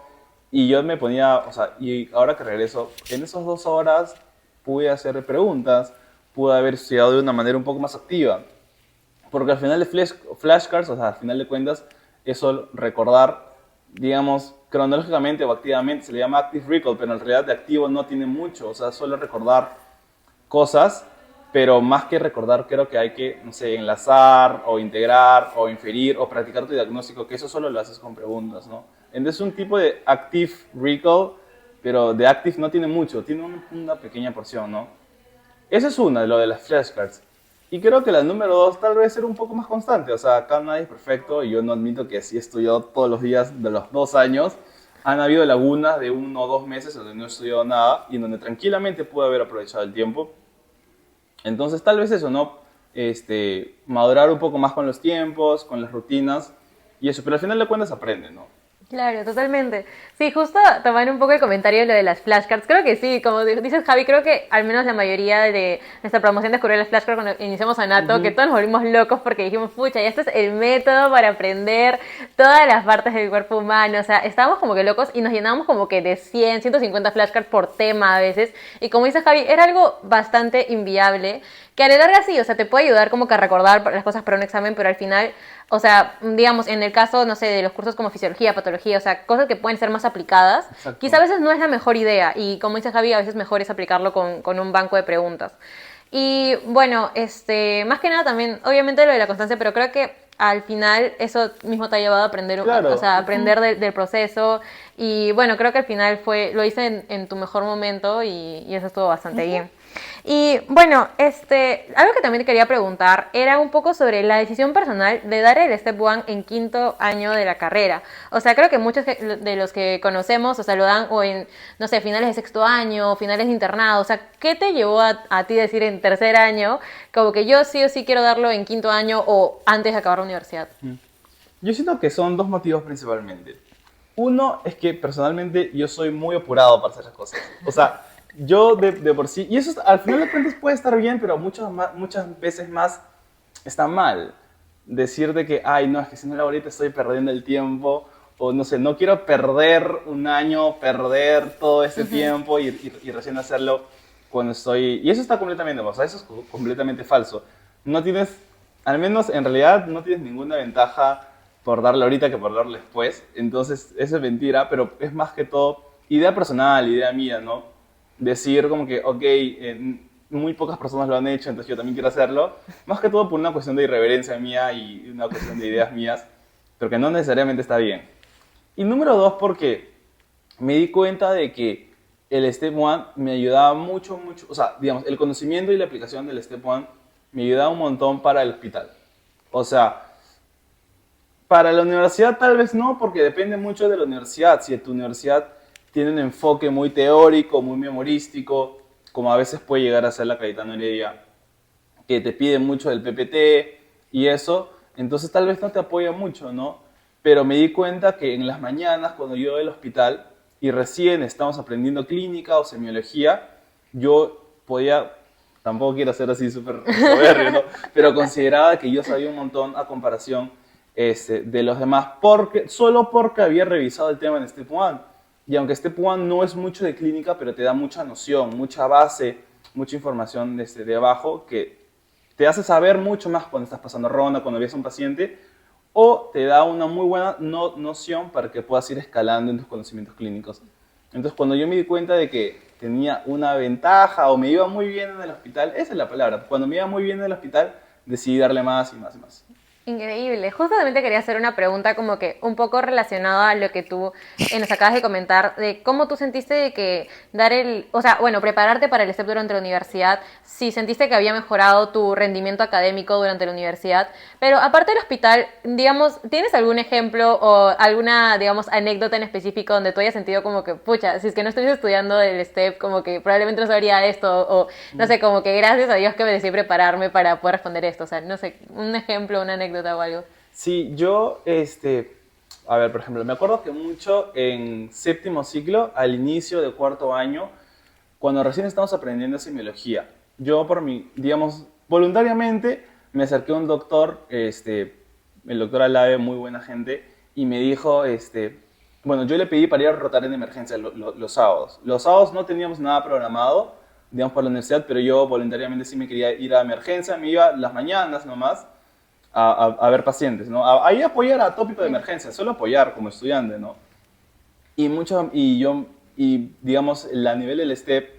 y yo me ponía, o sea, y ahora que regreso, en esas 2 horas pude hacer preguntas, pude haber estudiado de una manera un poco más activa. Porque al final de flashcards, o sea, al final de cuentas, eso recordar, digamos, cronológicamente o activamente, se le llama active recall, pero en realidad de activo no tiene mucho, o sea, solo recordar cosas, pero más que recordar creo que hay que, no sé, enlazar o integrar o inferir o practicar tu diagnóstico, que eso solo lo haces con preguntas, ¿no? Entonces es un tipo de active recall, pero de active no tiene mucho, tiene una pequeña porción, ¿no? Esa es una, lo de las flashcards. Y creo que la número dos tal vez ser un poco más constante. O sea, acá nadie es perfecto y yo no admito que sí he estudiado todos los días de los 2 años. Han habido lagunas de 1 o 2 meses donde no he estudiado nada y donde tranquilamente pude haber aprovechado el tiempo. Entonces tal vez eso, ¿no? Madurar un poco más con los tiempos, con las rutinas y eso. Pero al final de cuentas aprende, ¿no? Claro, totalmente. Sí, justo tomando un poco el comentario de lo de las flashcards, creo que sí, como dices Javi, creo que al menos la mayoría de nuestra promoción descubrió las flashcards cuando iniciamos Anato, que todos nos volvimos locos porque dijimos, pucha, ya este es el método para aprender todas las partes del cuerpo humano, o sea, estábamos como que locos y nos llenábamos como que de 100, 150 flashcards por tema a veces, y como dices Javi, era algo bastante inviable, que a la larga sí, o sea, te puede ayudar como que a recordar las cosas para un examen, pero al final, o sea, digamos, en el caso, no sé, de los cursos como fisiología, patología, o sea, cosas que pueden ser más aplicadas, quizá a Exacto. veces no es la mejor idea y como dice Javi, a veces mejor es aplicarlo con un banco de preguntas. Y bueno, más que nada también, obviamente lo de la constancia, pero creo que al final eso mismo te ha llevado a aprender, o Claro. sea, aprender del proceso y bueno, creo que al final lo hice en tu mejor momento y eso estuvo bastante bien. Y bueno, algo que también te quería preguntar era un poco sobre la decisión personal de dar el Step One en quinto año de la carrera. O sea, creo que muchos de los que conocemos, o sea, lo dan o en, no sé, finales de sexto año, finales de internado. O sea, ¿qué te llevó a ti decir en tercer año, como que yo sí o sí quiero darlo en quinto año o antes de acabar la universidad? Yo siento que son dos motivos principalmente. Uno es que personalmente yo soy muy apurado para hacer las cosas. O sea, yo de por sí, y eso al final de cuentas puede estar bien, pero muchas veces más está mal. Decir de que, ay, no, es que si no lo hago ahorita estoy perdiendo el tiempo, o no sé, no quiero perder un año, perder todo este tiempo y recién hacerlo cuando estoy... Y eso está completamente, o sea, eso es completamente falso. No tienes, al menos en realidad, no tienes ninguna ventaja por darle ahorita que por darle después. Entonces, eso es mentira, pero es más que todo idea personal, idea mía, ¿no? Decir como que, ok, muy pocas personas lo han hecho, entonces yo también quiero hacerlo. Más que todo por una cuestión de irreverencia mía y una cuestión de ideas mías, pero que no necesariamente está bien. Y número dos, porque me di cuenta de que el Step One me ayudaba mucho, mucho, o sea, digamos, el conocimiento y la aplicación del Step One me ayudaba un montón para el hospital. O sea, para la universidad tal vez no, porque depende mucho de la universidad. Si tu universidad tiene un enfoque muy teórico, muy memorístico, como a veces puede llegar a ser la Cayetano Heredia, que te pide mucho del PPT y eso, entonces tal vez no te apoya mucho, ¿no? Pero me di cuenta que en las mañanas, cuando yo iba al hospital y recién estamos aprendiendo clínica o semiología, yo podía, tampoco quiero ser así súper soberbio, ¿no? Pero consideraba que yo sabía un montón a comparación de los demás, solo porque había revisado el tema en Step 1. Y aunque Step 1 no es mucho de clínica, pero te da mucha noción, mucha base, mucha información de abajo que te hace saber mucho más cuando estás pasando ronda, cuando ves a un paciente, o te da una muy buena noción para que puedas ir escalando en tus conocimientos clínicos. Entonces, cuando yo me di cuenta de que tenía una ventaja o me iba muy bien en el hospital, esa es la palabra, cuando me iba muy bien en el hospital, decidí darle más y más y más. Increíble. Justamente quería hacer una pregunta como que un poco relacionada a lo que tú nos acabas de comentar, de cómo tú sentiste de que prepararte para el STEP durante la universidad, si sentiste que había mejorado tu rendimiento académico durante la universidad, pero aparte del hospital, digamos, ¿tienes algún ejemplo o alguna, digamos, anécdota en específico donde tú hayas sentido como que, pucha, si es que no estuviese estudiando el STEP, como que probablemente no sabría esto, o no sé, como que gracias a Dios que me decidí prepararme para poder responder esto, o sea, no sé, un ejemplo, una anécdota o algo? Sí, yo, a ver, por ejemplo, me acuerdo que mucho en séptimo ciclo, al inicio de cuarto año, cuando recién estamos aprendiendo semiología, yo digamos, voluntariamente me acerqué a un doctor, el doctor Alave, muy buena gente, y me dijo, bueno, yo le pedí para ir a rotar en emergencia los sábados. Los sábados no teníamos nada programado, digamos, para la universidad, pero yo voluntariamente sí me quería ir a emergencia, me iba las mañanas nomás, a ver pacientes, ¿no? Ahí apoyar a tópico de emergencia, solo apoyar como estudiante, ¿no? Y digamos, a nivel del STEP,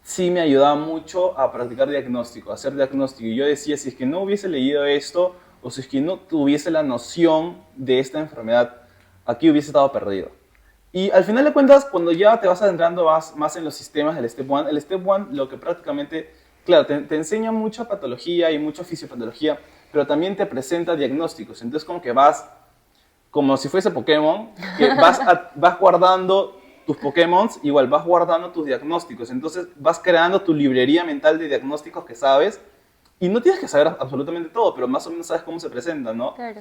sí me ayudaba mucho a practicar diagnóstico, a hacer diagnóstico. Y yo decía, si es que no hubiese leído esto, o si es que no tuviese la noción de esta enfermedad, aquí hubiese estado perdido. Y al final de cuentas, cuando ya te vas adentrando más en los sistemas del Step 1, el Step 1 lo que prácticamente, claro, te enseña mucha patología y mucha fisiopatología, pero también te presenta diagnósticos. Entonces como que vas, como si fuese Pokémon, que vas guardando tus Pokémon, igual vas guardando tus diagnósticos. Entonces vas creando tu librería mental de diagnósticos que sabes, y no tienes que saber absolutamente todo, pero más o menos sabes cómo se presentan, ¿no? Claro.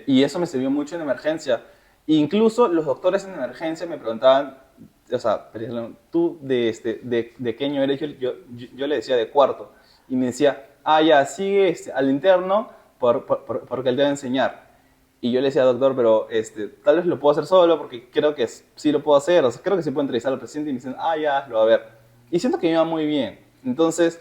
Y eso me sirvió mucho en emergencia. Incluso los doctores en emergencia me preguntaban, o sea, tú de qué año eres, yo le decía de cuarto, y me decía, ya, sigue al interno porque él te va a enseñar. Y yo le decía, doctor, pero tal vez lo puedo hacer solo porque creo que sí lo puedo hacer, o sea, creo que sí puedo entrevistar al paciente, y me dicen, ya, lo va a ver. Y siento que me iba muy bien. Entonces,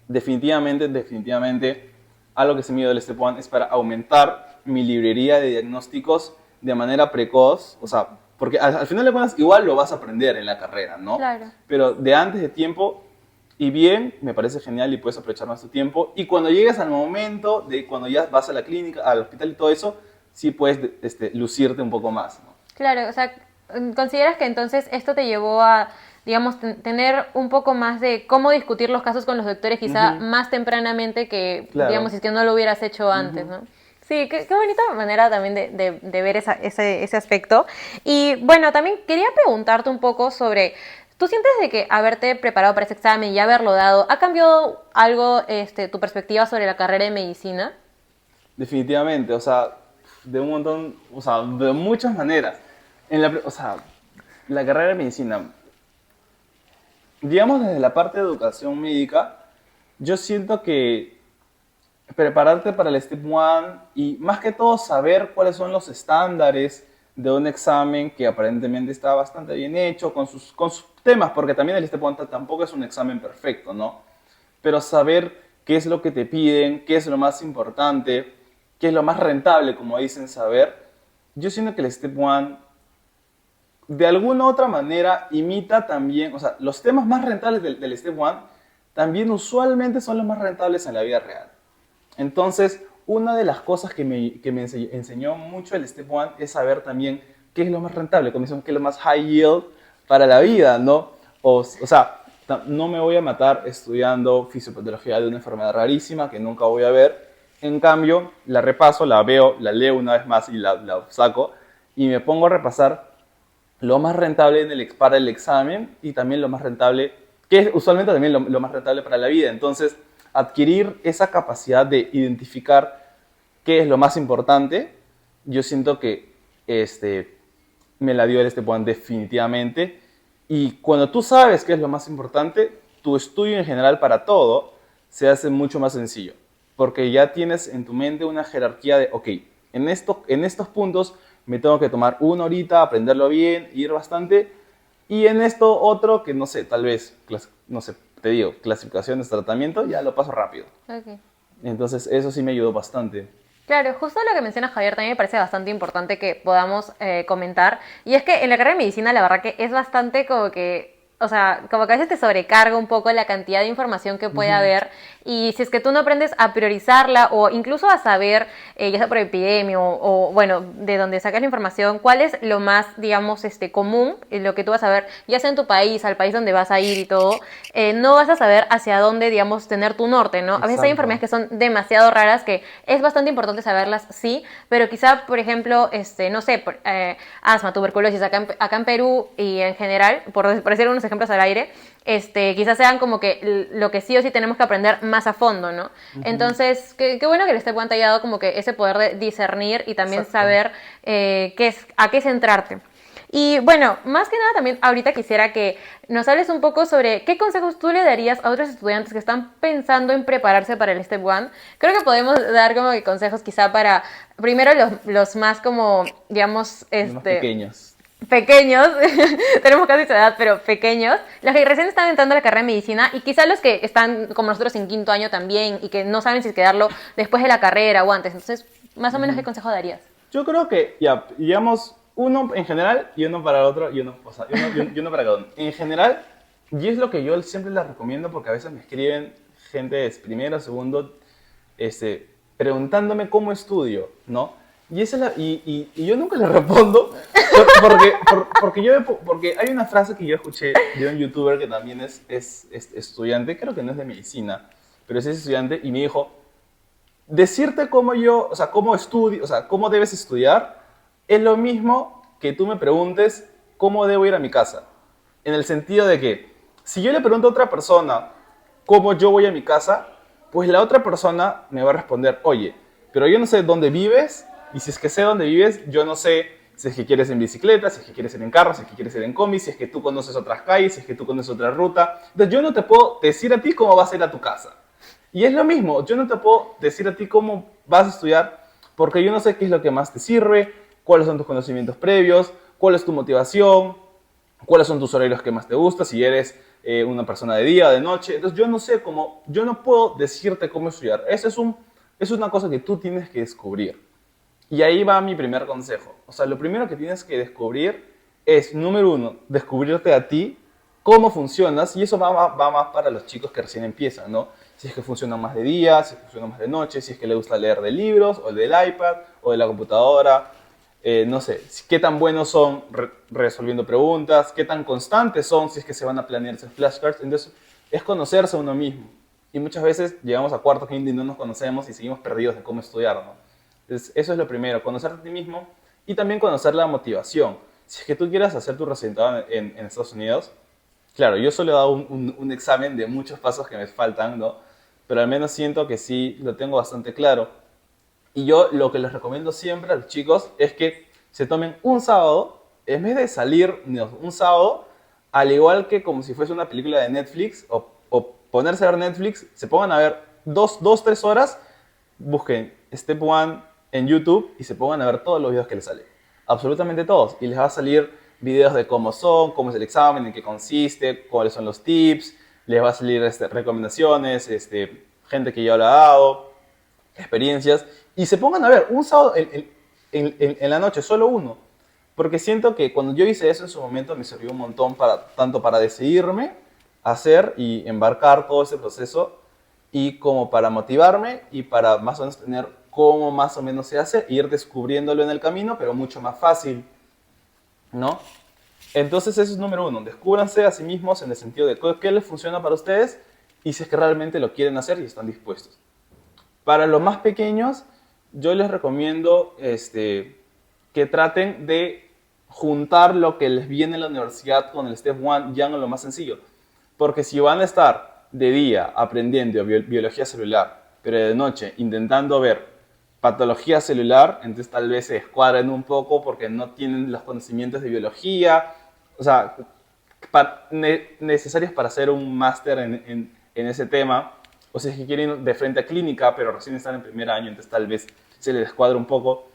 definitivamente, algo que se me dio del Step 1 es para aumentar mi librería de diagnósticos de manera precoz, o sea, porque al final de cuentas igual lo vas a aprender en la carrera, ¿no? Claro. Pero de antes de tiempo, y bien, me parece genial y puedes aprovechar más tu tiempo. Y cuando llegues al momento de cuando ya vas a la clínica, al hospital y todo eso, sí puedes lucirte un poco más, ¿no? Claro, o sea, ¿consideras que entonces esto te llevó a, digamos, tener un poco más de cómo discutir los casos con los doctores quizá más tempranamente que, Claro. digamos, si es que no lo hubieras hecho antes, ¿no? Sí, qué bonita manera también de ver ese aspecto. Y bueno, también quería preguntarte un poco sobre, ¿tú sientes de que haberte preparado para ese examen y haberlo dado ha cambiado algo tu perspectiva sobre la carrera de medicina? Definitivamente, o sea, de un montón, o sea, de muchas maneras. O sea, la carrera de medicina, digamos desde la parte de educación médica, yo siento que prepararte para el Step 1 y más que todo saber cuáles son los estándares de un examen que aparentemente está bastante bien hecho con sus temas, porque también el Step 1 tampoco es un examen perfecto, ¿no? Pero saber qué es lo que te piden, qué es lo más importante, qué es lo más rentable, como dicen saber. Yo siento que el Step 1 de alguna u otra manera imita también, o sea, los temas más rentables del Step 1 también usualmente son los más rentables en la vida real. Entonces, una de las cosas que me enseñó mucho el Step 1 es saber también qué es lo más rentable, como dicen, qué es lo más high yield para la vida, ¿no? O sea, no me voy a matar estudiando fisiopatología de una enfermedad rarísima que nunca voy a ver. En cambio, la repaso, la veo, la leo una vez más y la saco y me pongo a repasar lo más rentable para el examen y también lo más rentable, que es usualmente también lo más rentable para la vida. Entonces, adquirir esa capacidad de identificar qué es lo más importante, yo siento que me la dio el Step 1 definitivamente. Y cuando tú sabes qué es lo más importante, tu estudio en general para todo se hace mucho más sencillo. Porque ya tienes en tu mente una jerarquía de, ok, en estos puntos me tengo que tomar una horita, aprenderlo bien, ir bastante. Y en esto otro que no sé, tal vez, no sé, te digo, clasificaciones, tratamiento, ya lo paso rápido. Ok. Entonces eso sí me ayudó bastante. Claro, justo lo que menciona Javier también me parece bastante importante que podamos comentar. Y es que en la carrera de medicina la verdad que es bastante como que, o sea, como que a veces te sobrecarga un poco la cantidad de información que puede haber. Y si es que tú no aprendes a priorizarla o incluso a saber, ya sea por epidemia bueno, de donde sacas la información, cuál es lo más, digamos, común, lo que tú vas a ver, ya sea en tu país, al país donde vas a ir y todo, no vas a saber hacia dónde, digamos, tener tu norte, ¿no? A veces hay enfermedades Exacto. que son demasiado raras que es bastante importante saberlas, sí, pero quizá, por ejemplo, no sé, asma, tuberculosis, acá en Perú y en general, por decir unos ejemplos al aire, quizás sean como que lo que sí o sí tenemos que aprender más a fondo, ¿no? Entonces, qué bueno que el Step One te haya dado como que ese poder de discernir y también Exacto. saber a qué centrarte. Y bueno, más que nada también ahorita quisiera que nos hables un poco sobre qué consejos tú le darías a otros estudiantes que están pensando en prepararse para el Step One. Creo que podemos dar como que consejos quizá para, primero los más como, digamos, Los más pequeños. pequeños, tenemos casi su edad, pero pequeños, los que recién están entrando a la carrera de medicina y quizá los que están como nosotros en quinto año también y que no saben si quedarlo después de la carrera o antes. Entonces, más o menos, ¿qué consejo darías? Yo creo que, ya, digamos, uno en general y uno para el otro y uno, o sea, y uno para cada uno. En general, y es lo que yo siempre les recomiendo porque a veces me escriben gente de primero, segundo, preguntándome cómo estudio, ¿no? Y, esa es y yo nunca les respondo porque hay una frase que yo escuché de un youtuber que también es estudiante, creo que no es de medicina, pero sí es estudiante, y me dijo, decirte cómo yo, o sea, cómo estudio, o sea, cómo debes estudiar, es lo mismo que tú me preguntes cómo debo ir a mi casa. En el sentido de que, si yo le pregunto a otra persona cómo yo voy a mi casa, pues la otra persona me va a responder, oye, pero yo no sé dónde vives, y si es que sé dónde vives, yo no sé si es que quieres en bicicleta, si es que quieres ir en carro, si es que quieres ir en combi, si es que tú conoces otras calles, si es que tú conoces otra ruta. Entonces yo no te puedo decir a ti cómo vas a ir a tu casa. Y es lo mismo, yo no te puedo decir a ti cómo vas a estudiar porque yo no sé qué es lo que más te sirve, cuáles son tus conocimientos previos, cuál es tu motivación, cuáles son tus horarios que más te gustan, si eres una persona de día o de noche. Entonces yo no sé cómo, yo no puedo decirte cómo estudiar. Eso es una cosa que tú tienes que descubrir. Y ahí va mi primer consejo. O sea, lo primero que tienes que descubrir es, número uno, descubrirte a ti, cómo funcionas, y eso va más para los chicos que recién empiezan, ¿no? Si es que funciona más de día, si funciona más de noche, si es que le gusta leer de libros, o del iPad, o de la computadora, no sé, qué tan buenos son resolviendo preguntas, qué tan constantes son si es que se van a planear esos flashcards. Entonces, es conocerse a uno mismo. Y muchas veces llegamos a cuarto, quinto y no nos conocemos y seguimos perdidos de cómo estudiar, ¿no? Entonces, eso es lo primero, conocerte a ti mismo y también conocer la motivación. Si es que tú quieres hacer tu residenciado en Estados Unidos, claro, yo solo he dado un examen de muchos pasos que me faltan, ¿no? Pero al menos siento que sí lo tengo bastante claro. Y yo lo que les recomiendo siempre a los chicos es que se tomen un sábado, en vez de salir no, un sábado, al igual que como si fuese una película de Netflix o ponerse a ver Netflix, se pongan a ver tres horas, busquen Step One en YouTube y se pongan a ver todos los videos que les salen. Absolutamente todos. Y les va a salir videos de cómo son, cómo es el examen, en qué consiste, cuáles son los tips, les va a salir recomendaciones, gente que ya lo ha dado, experiencias, y se pongan a ver un sábado en la noche, solo uno. Porque siento que cuando yo hice eso en su momento me sirvió un montón tanto para decidirme a hacer y embarcar todo ese proceso, y como para motivarme y para más o menos tener cómo más o menos se hace, e ir descubriéndolo en el camino, pero mucho más fácil, ¿no? Entonces eso es número uno, descúbranse a sí mismos en el sentido de qué les funciona para ustedes y si es que realmente lo quieren hacer y están dispuestos. Para los más pequeños, yo les recomiendo que traten de juntar lo que les viene en la universidad con el Step One ya en lo más sencillo. Porque si van a estar de día aprendiendo biología celular, pero de noche intentando ver patología celular, entonces tal vez se descuadren un poco porque no tienen los conocimientos de biología. O sea, necesarias para hacer un máster en ese tema, o si es que quieren ir de frente a clínica, pero recién están en primer año, entonces tal vez se les descuadra un poco.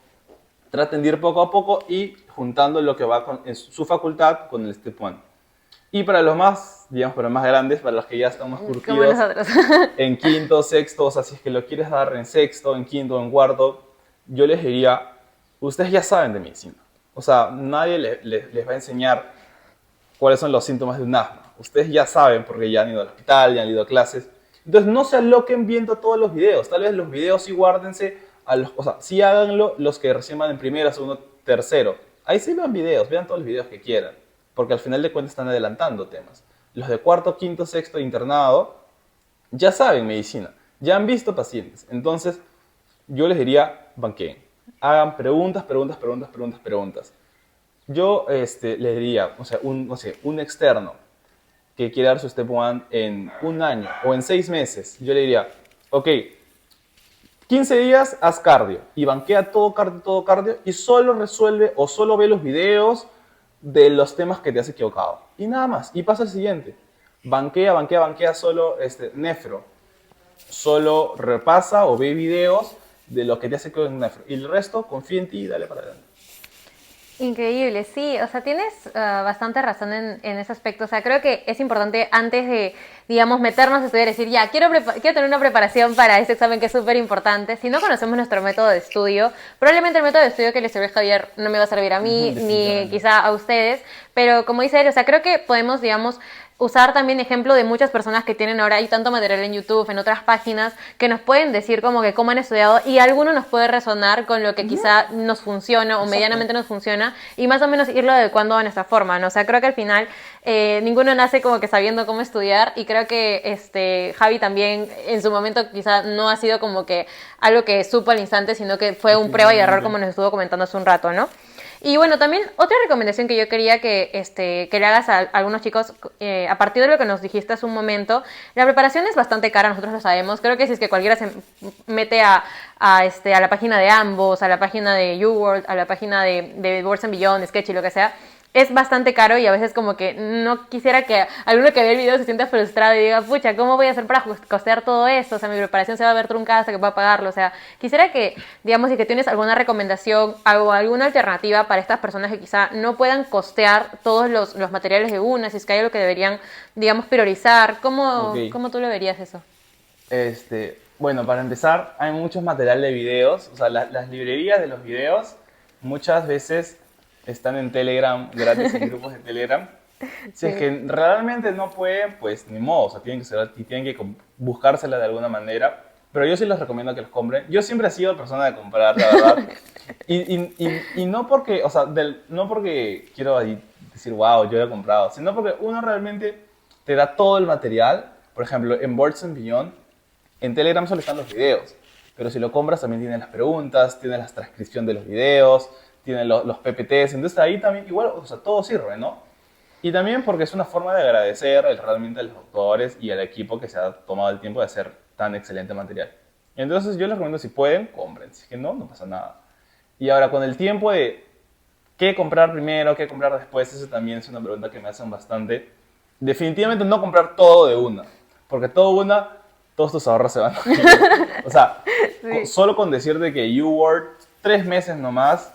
Traten de ir poco a poco y juntando lo que va en su facultad con el Step 1. Y para los más, digamos, para los más grandes, para los que ya están más curtidos, en quinto, sexto, o sea, si es que lo quieres dar en sexto, en quinto, en cuarto, yo les diría, ustedes ya saben de medicina. O sea, nadie les va a enseñar cuáles son los síntomas de un asma. Ustedes ya saben porque ya han ido al hospital, ya han ido a clases. Entonces, no se aloquen viendo todos los videos. Tal vez los videos sí guárdense, o sea, sí háganlo los que recién van en primero, segundo, tercero. Ahí sí vean videos, vean todos los videos que quieran. Porque al final de cuentas están adelantando temas. Los de cuarto, quinto, sexto internado ya saben medicina, ya han visto pacientes. Entonces, yo les diría, banqueen. Hagan preguntas. Yo les diría, o sea, un externo que quiere dar su Step 1 en un año o en 6 meses, yo le diría, ok, 15 días haz cardio y banquea todo cardio y solo resuelve o solo ve los videos de los temas que te has equivocado. Y nada más. Y pasa al siguiente. Banquea solo nefro. Solo repasa o ve videos de lo que te has equivocado en nefro. Y el resto, confía en ti y dale para adelante. Increíble, sí, o sea, tienes bastante razón en ese aspecto, o sea, creo que es importante antes de, digamos, meternos a estudiar, decir, ya, quiero tener una preparación para ese examen que es súper importante. Si no conocemos nuestro método de estudio, probablemente el método de estudio que le sirve a Javier no me va a servir a mí, ni quizá a ustedes, pero como dice él, o sea, creo que podemos, digamos, usar también ejemplo de muchas personas que tienen ahora, hay tanto material en YouTube, en otras páginas, que nos pueden decir como que cómo han estudiado y alguno nos puede resonar con lo que quizá nos funciona o medianamente nos funciona y más o menos irlo adecuando a nuestra forma, ¿no? O sea, creo que al final ninguno nace como que sabiendo cómo estudiar y creo que Javi también en su momento quizá no ha sido como que algo que supo al instante, sino que fue un prueba y error como nos estuvo comentando hace un rato, ¿no? Y bueno, también otra recomendación que yo quería que le hagas a algunos chicos, a partir de lo que nos dijiste hace un momento, la preparación es bastante cara, nosotros lo sabemos. Creo que si es que cualquiera se mete a la página de ambos, a la página de YouWorld, a la página de Words and Beyond, Sketch y lo que sea, es bastante caro y a veces como que no quisiera que alguno que ve el video se sienta frustrado y diga, pucha, ¿cómo voy a hacer para costear todo esto? O sea, mi preparación se va a ver truncada hasta que pueda pagarlo. O sea, quisiera que, digamos, si que tienes alguna recomendación o alguna alternativa para estas personas que quizá no puedan costear todos los materiales de una, si es que hay algo que deberían, digamos, priorizar. ¿Cómo tú lo verías eso? Bueno, para empezar, hay muchos materiales de videos. O sea, las librerías de los videos muchas veces están en Telegram, gratis en grupos de Telegram. Si es que realmente no pueden, pues ni modo, o sea, tienen que buscársela de alguna manera. Pero yo sí les recomiendo que los compren. Yo siempre he sido persona de comprar, la verdad. Y no porque, o sea, no porque quiero decir, wow, yo lo he comprado, sino porque uno realmente te da todo el material. Por ejemplo, en Boards and Beyond, en Telegram solo están los videos. Pero si lo compras también tienen las preguntas, tienen la transcripción de los videos, tienen los PPTs, entonces ahí también igual, o sea, todo sirve, ¿no? Y también porque es una forma de agradecer realmente a los autores y al equipo que se ha tomado el tiempo de hacer tan excelente material. Entonces yo les recomiendo, si pueden, compren, si es que no, no pasa nada. Y ahora con el tiempo de qué comprar primero, qué comprar después, eso también es una pregunta que me hacen bastante. Definitivamente no comprar todo de una, porque todos tus ahorros se van a ir. O sea, sí. Solo con decirte que YouWord 3 meses nomás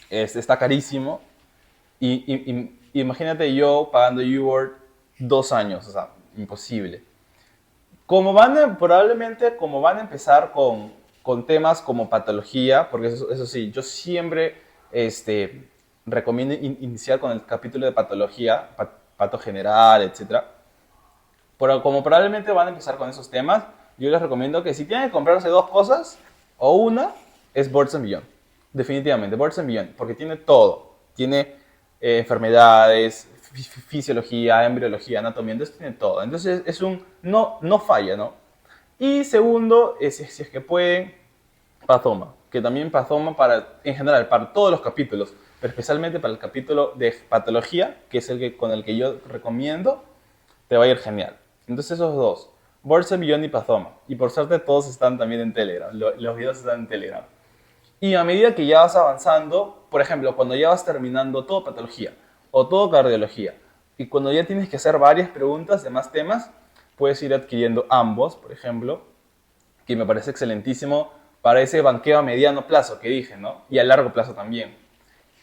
está carísimo. Y imagínate yo pagando YouWord 2 años, o sea, imposible. Probablemente como van a empezar con temas como patología, porque eso sí, yo siempre recomiendo iniciar con el capítulo de patología, pato general, etc. Pero como probablemente van a empezar con esos temas, yo les recomiendo que si tienen que comprarse 2 cosas, o una, es Boards and Beyond. Definitivamente, Boards and Beyond, porque tiene todo. Tiene enfermedades, fisiología, embriología, anatomía, entonces tiene todo. Entonces no falla, ¿no? Y segundo, si es que pueden, Pathoma, que también Pathoma en general, para todos los capítulos, pero especialmente para el capítulo de patología, que es con el que yo recomiendo, te va a ir genial. Entonces esos 2, Boards and Beyond y Pathoma. Y por suerte todos están también en Telegram, los videos están en Telegram. Y a medida que ya vas avanzando, por ejemplo, cuando ya vas terminando todo patología, o todo cardiología, Y cuando ya tienes que hacer varias preguntas de más temas, puedes ir adquiriendo ambos, por ejemplo, que me parece excelentísimo para ese banqueo a mediano plazo que dije, ¿no? Y a largo plazo también.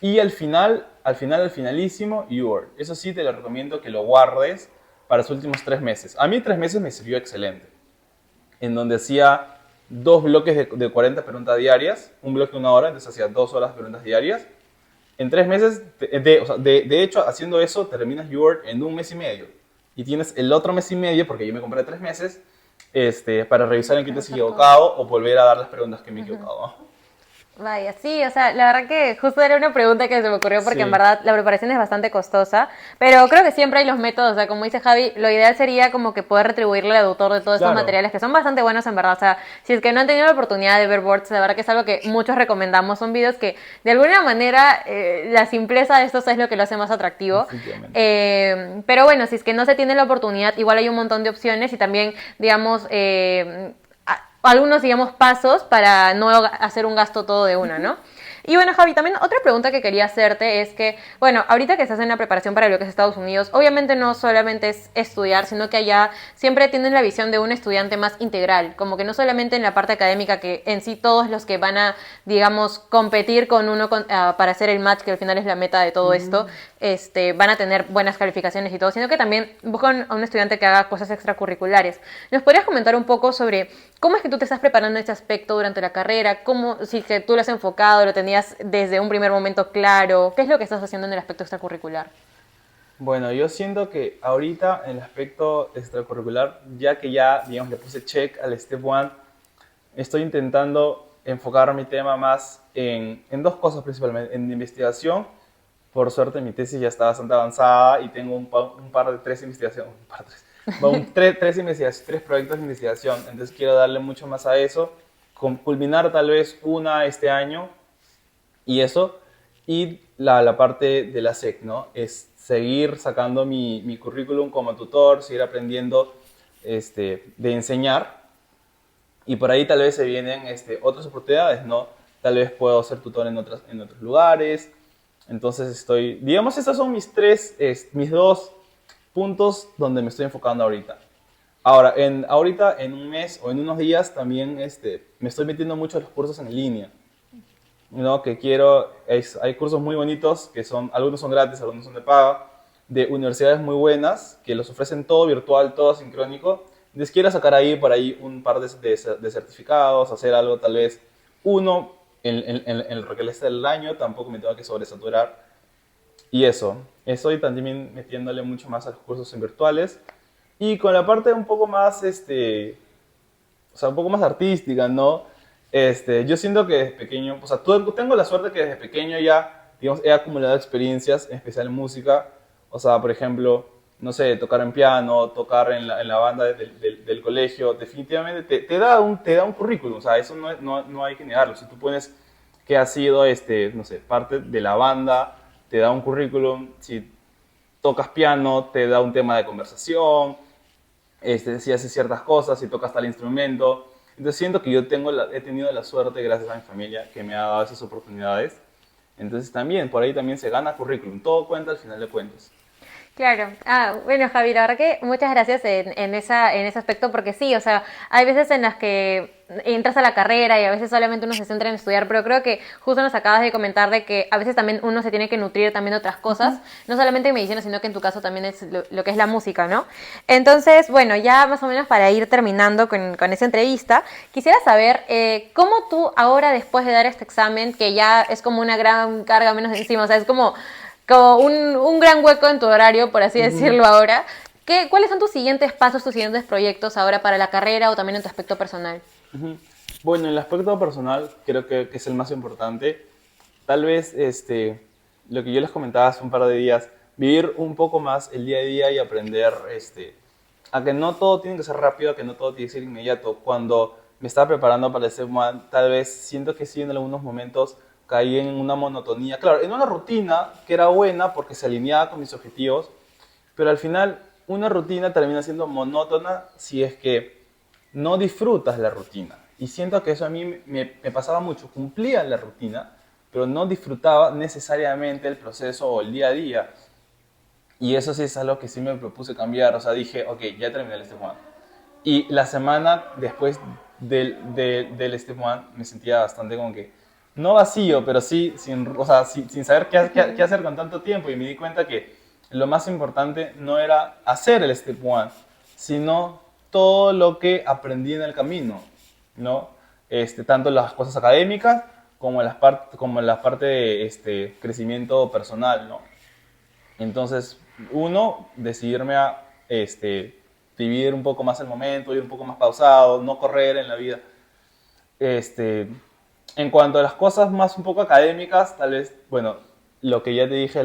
Y al finalísimo, Word. Eso sí te lo recomiendo que lo guardes para los últimos 3 meses. A mí 3 meses me sirvió excelente, en donde hacía 2 bloques de 40 preguntas diarias, un bloque de 1 hora, entonces hacía 2 horas de preguntas diarias. En 3 meses, de hecho, haciendo eso, terminas Word en un mes y medio. Y tienes el otro mes y medio, porque yo me compré 3 meses, para revisar en qué te has equivocado o volver a dar las preguntas que me he equivocado. Vaya, sí, o sea, la verdad que justo era una pregunta que se me ocurrió porque en Sí, verdad la preparación es bastante costosa, pero creo que siempre hay los métodos, o sea, como dice Javi, lo ideal sería como que poder retribuirle al autor de todos estos claro. materiales que son bastante buenos en verdad, o sea, si es que no han tenido la oportunidad de ver boards, la verdad que es algo que muchos recomendamos, son videos que de alguna manera la simpleza de estos es lo que lo hace más atractivo, Definitivamente. pero bueno, si es que no se tiene la oportunidad, igual hay un montón de opciones y también, digamos, algunos, digamos, pasos para no hacer un gasto todo de una, ¿no? Y bueno, Javi, también otra pregunta que quería hacerte es que, bueno, ahorita que estás en la preparación para lo que es Estados Unidos, obviamente no solamente es estudiar, sino que allá siempre tienen la visión de un estudiante más integral, como que no solamente en la parte académica, que en sí todos los que van a, digamos, competir con uno para hacer el match, que al final es la meta de todo esto, van a tener buenas calificaciones y todo, sino que también buscan a un estudiante que haga cosas extracurriculares. ¿Nos podrías comentar un poco sobre cómo es que tú te estás preparando en este aspecto durante la carrera? ¿Cómo, si que tú lo has enfocado, lo tenías desde un primer momento claro? ¿Qué es lo que estás haciendo en el aspecto extracurricular? Bueno, yo siento que ahorita en el aspecto extracurricular, ya que ya, digamos, le puse check al Step 1, estoy intentando enfocar mi tema más en 2 cosas principalmente. En investigación, por suerte mi tesis ya está bastante avanzada y tengo un par de 3 investigaciones, un par de tres, bueno, tres proyectos de investigación, entonces quiero darle mucho más a eso, culminar tal vez una este año y eso, y la parte de la SEC, ¿no? Es seguir sacando mi currículum como tutor, seguir aprendiendo de enseñar, y por ahí tal vez se vienen otras oportunidades, ¿no? Tal vez puedo ser tutor en otros lugares. Entonces digamos, estos son mis 2 puntos donde me estoy enfocando ahorita. Ahora, ahorita en un mes o en unos días también me estoy metiendo mucho a los cursos en línea, ¿no? Hay cursos muy bonitos que algunos son gratis, algunos son de paga, de universidades muy buenas que los ofrecen todo virtual, todo sincrónico. Entonces quiero sacar ahí por ahí un par de certificados, hacer algo tal vez uno en lo que le está el año, tampoco me tengo que sobresaturar. Y eso, estoy también metiéndole mucho más a los cursos en virtuales. Y con la parte un poco más, o sea, un poco más artística, ¿no? Yo siento que desde pequeño, o sea, tengo la suerte que desde pequeño ya, digamos, he acumulado experiencias, en especial en música. O sea, por ejemplo, no sé, tocar en piano, tocar en la banda del colegio, definitivamente te da un currículum, o sea, eso no hay que negarlo. Si tú pones que has sido, no sé, parte de la banda, te da un currículum. Si tocas piano, te da un tema de conversación. Si haces ciertas cosas, si tocas tal instrumento. Entonces siento que he tenido la suerte, gracias a mi familia, que me ha dado esas oportunidades. Entonces también, por ahí también se gana currículum. Todo cuenta al final de cuentas. Claro. Bueno, Javi, la verdad que muchas gracias en ese aspecto, porque sí, o sea, hay veces en las que entras a la carrera y a veces solamente uno se centra en estudiar, pero creo que justo nos acabas de comentar de que a veces también uno se tiene que nutrir también de otras cosas, no solamente en medicina, sino que en tu caso también es lo que es la música, ¿no? Entonces, bueno, ya más o menos para ir terminando con esa entrevista, quisiera saber cómo tú ahora, después de dar este examen, que ya es como una gran carga menos encima, o sea, es como un gran hueco en tu horario, por así decirlo ahora. ¿Cuáles son tus siguientes pasos, tus siguientes proyectos ahora para la carrera o también en tu aspecto personal? Ujú. Bueno, en el aspecto personal creo que es el más importante. Tal vez lo que yo les comentaba hace un par de días, vivir un poco más el día a día y aprender a que no todo tiene que ser rápido, a que no todo tiene que ser inmediato. Cuando me estaba preparando para el SEGMAN, tal vez siento que sí en algunos momentos caí en una monotonía, claro, en una rutina que era buena porque se alineaba con mis objetivos, pero al final una rutina termina siendo monótona si es que no disfrutas la rutina. Y siento que eso a mí me pasaba mucho. Cumplía la rutina, pero no disfrutaba necesariamente el proceso o el día a día. Y eso sí es algo que sí me propuse cambiar. O sea, dije, ok, ya terminé el Step 1. Y la semana después del Step 1 me sentía bastante como que, no vacío, pero sí o sea, sin saber qué hacer con tanto tiempo. Y me di cuenta que lo más importante no era hacer el Step 1, sino todo lo que aprendí en el camino, ¿no? Tanto las cosas académicas como la parte de crecimiento personal, ¿no? Entonces, uno, decidirme a vivir un poco más el momento, ir un poco más pausado, no correr en la vida. Este, en cuanto a las cosas más un poco académicas, tal vez, bueno, lo que ya te dije de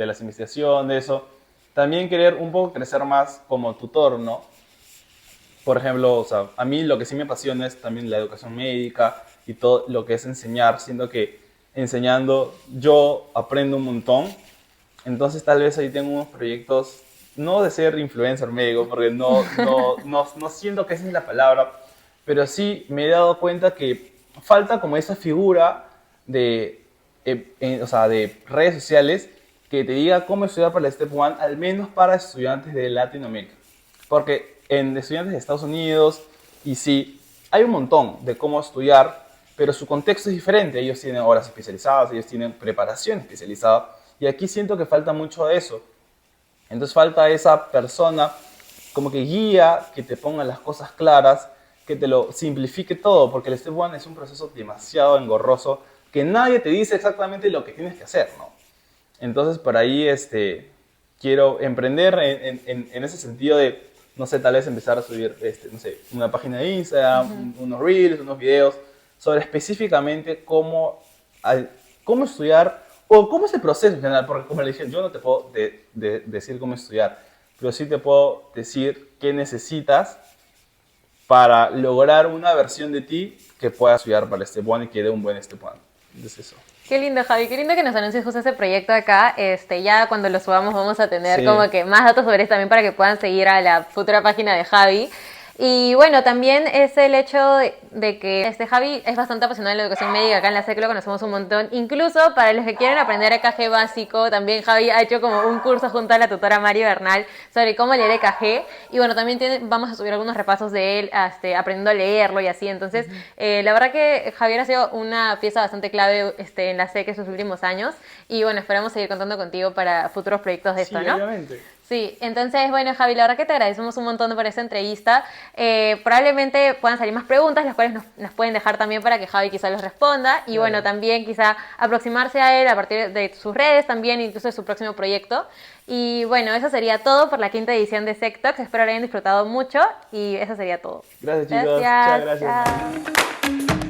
las investigaciones, eso, también querer un poco crecer más como tutor, ¿no? Por ejemplo, o sea, a mí lo que sí me apasiona es también la educación médica y todo lo que es enseñar, siendo que enseñando yo aprendo un montón. Entonces tal vez ahí tengo unos proyectos, no de ser influencer médico, porque no siento que esa es la palabra, pero sí me he dado cuenta que falta como esa figura de, o sea, de redes sociales que te diga cómo estudiar para el Step 1, al menos para estudiantes de Latinoamérica. Porque en estudiantes de Estados Unidos, y sí, hay un montón de cómo estudiar, pero su contexto es diferente. Ellos tienen horas especializadas, ellos tienen preparación especializada, y aquí siento que falta mucho de eso. Entonces falta esa persona como que guía, que te ponga las cosas claras, que te lo simplifique todo, porque el Step 1 es un proceso demasiado engorroso, que nadie te dice exactamente lo que tienes que hacer, ¿no? Entonces por ahí quiero emprender en ese sentido de, no sé, tal vez empezar a subir no sé, una página de Instagram, unos reels, unos videos, sobre específicamente cómo estudiar o cómo es el proceso en general, porque como le dije, yo no te puedo decir cómo estudiar, pero sí te puedo decir qué necesitas para lograr una versión de ti que pueda estudiar para el Step 1 y que dé un buen Step 1. Entonces eso. Qué lindo, Javi, qué lindo que nos anuncies justo ese proyecto acá. Ya cuando lo subamos vamos a tener como que más datos sobre eso también para que puedan seguir a la futura página de Javi. Y bueno, también es el hecho de que Javi es bastante apasionado en la educación médica. Acá en la SEC lo conocemos un montón. Incluso para los que quieren aprender EKG básico, también Javi ha hecho como un curso junto a la tutora Mari Bernal sobre cómo leer EKG. Y bueno, también vamos a subir algunos repasos de él, aprendiendo a leerlo y así. Entonces, la verdad que Javier ha sido una pieza bastante clave en la SEC estos últimos años. Y bueno, esperamos seguir contando contigo para futuros proyectos de esto, ¿no? Obviamente. Sí, entonces, bueno, Javi, la verdad que te agradecemos un montón por esta entrevista. Probablemente puedan salir más preguntas, las cuales nos pueden dejar también para que Javi quizá los responda. Y bueno, también quizá aproximarse a él a partir de sus redes también, incluso de su próximo proyecto. Y bueno, eso sería todo por la 5ª edición de SecTalks. Espero que hayan disfrutado mucho y eso sería todo. Gracias, chicos. Gracias. Chao, gracias. Chao.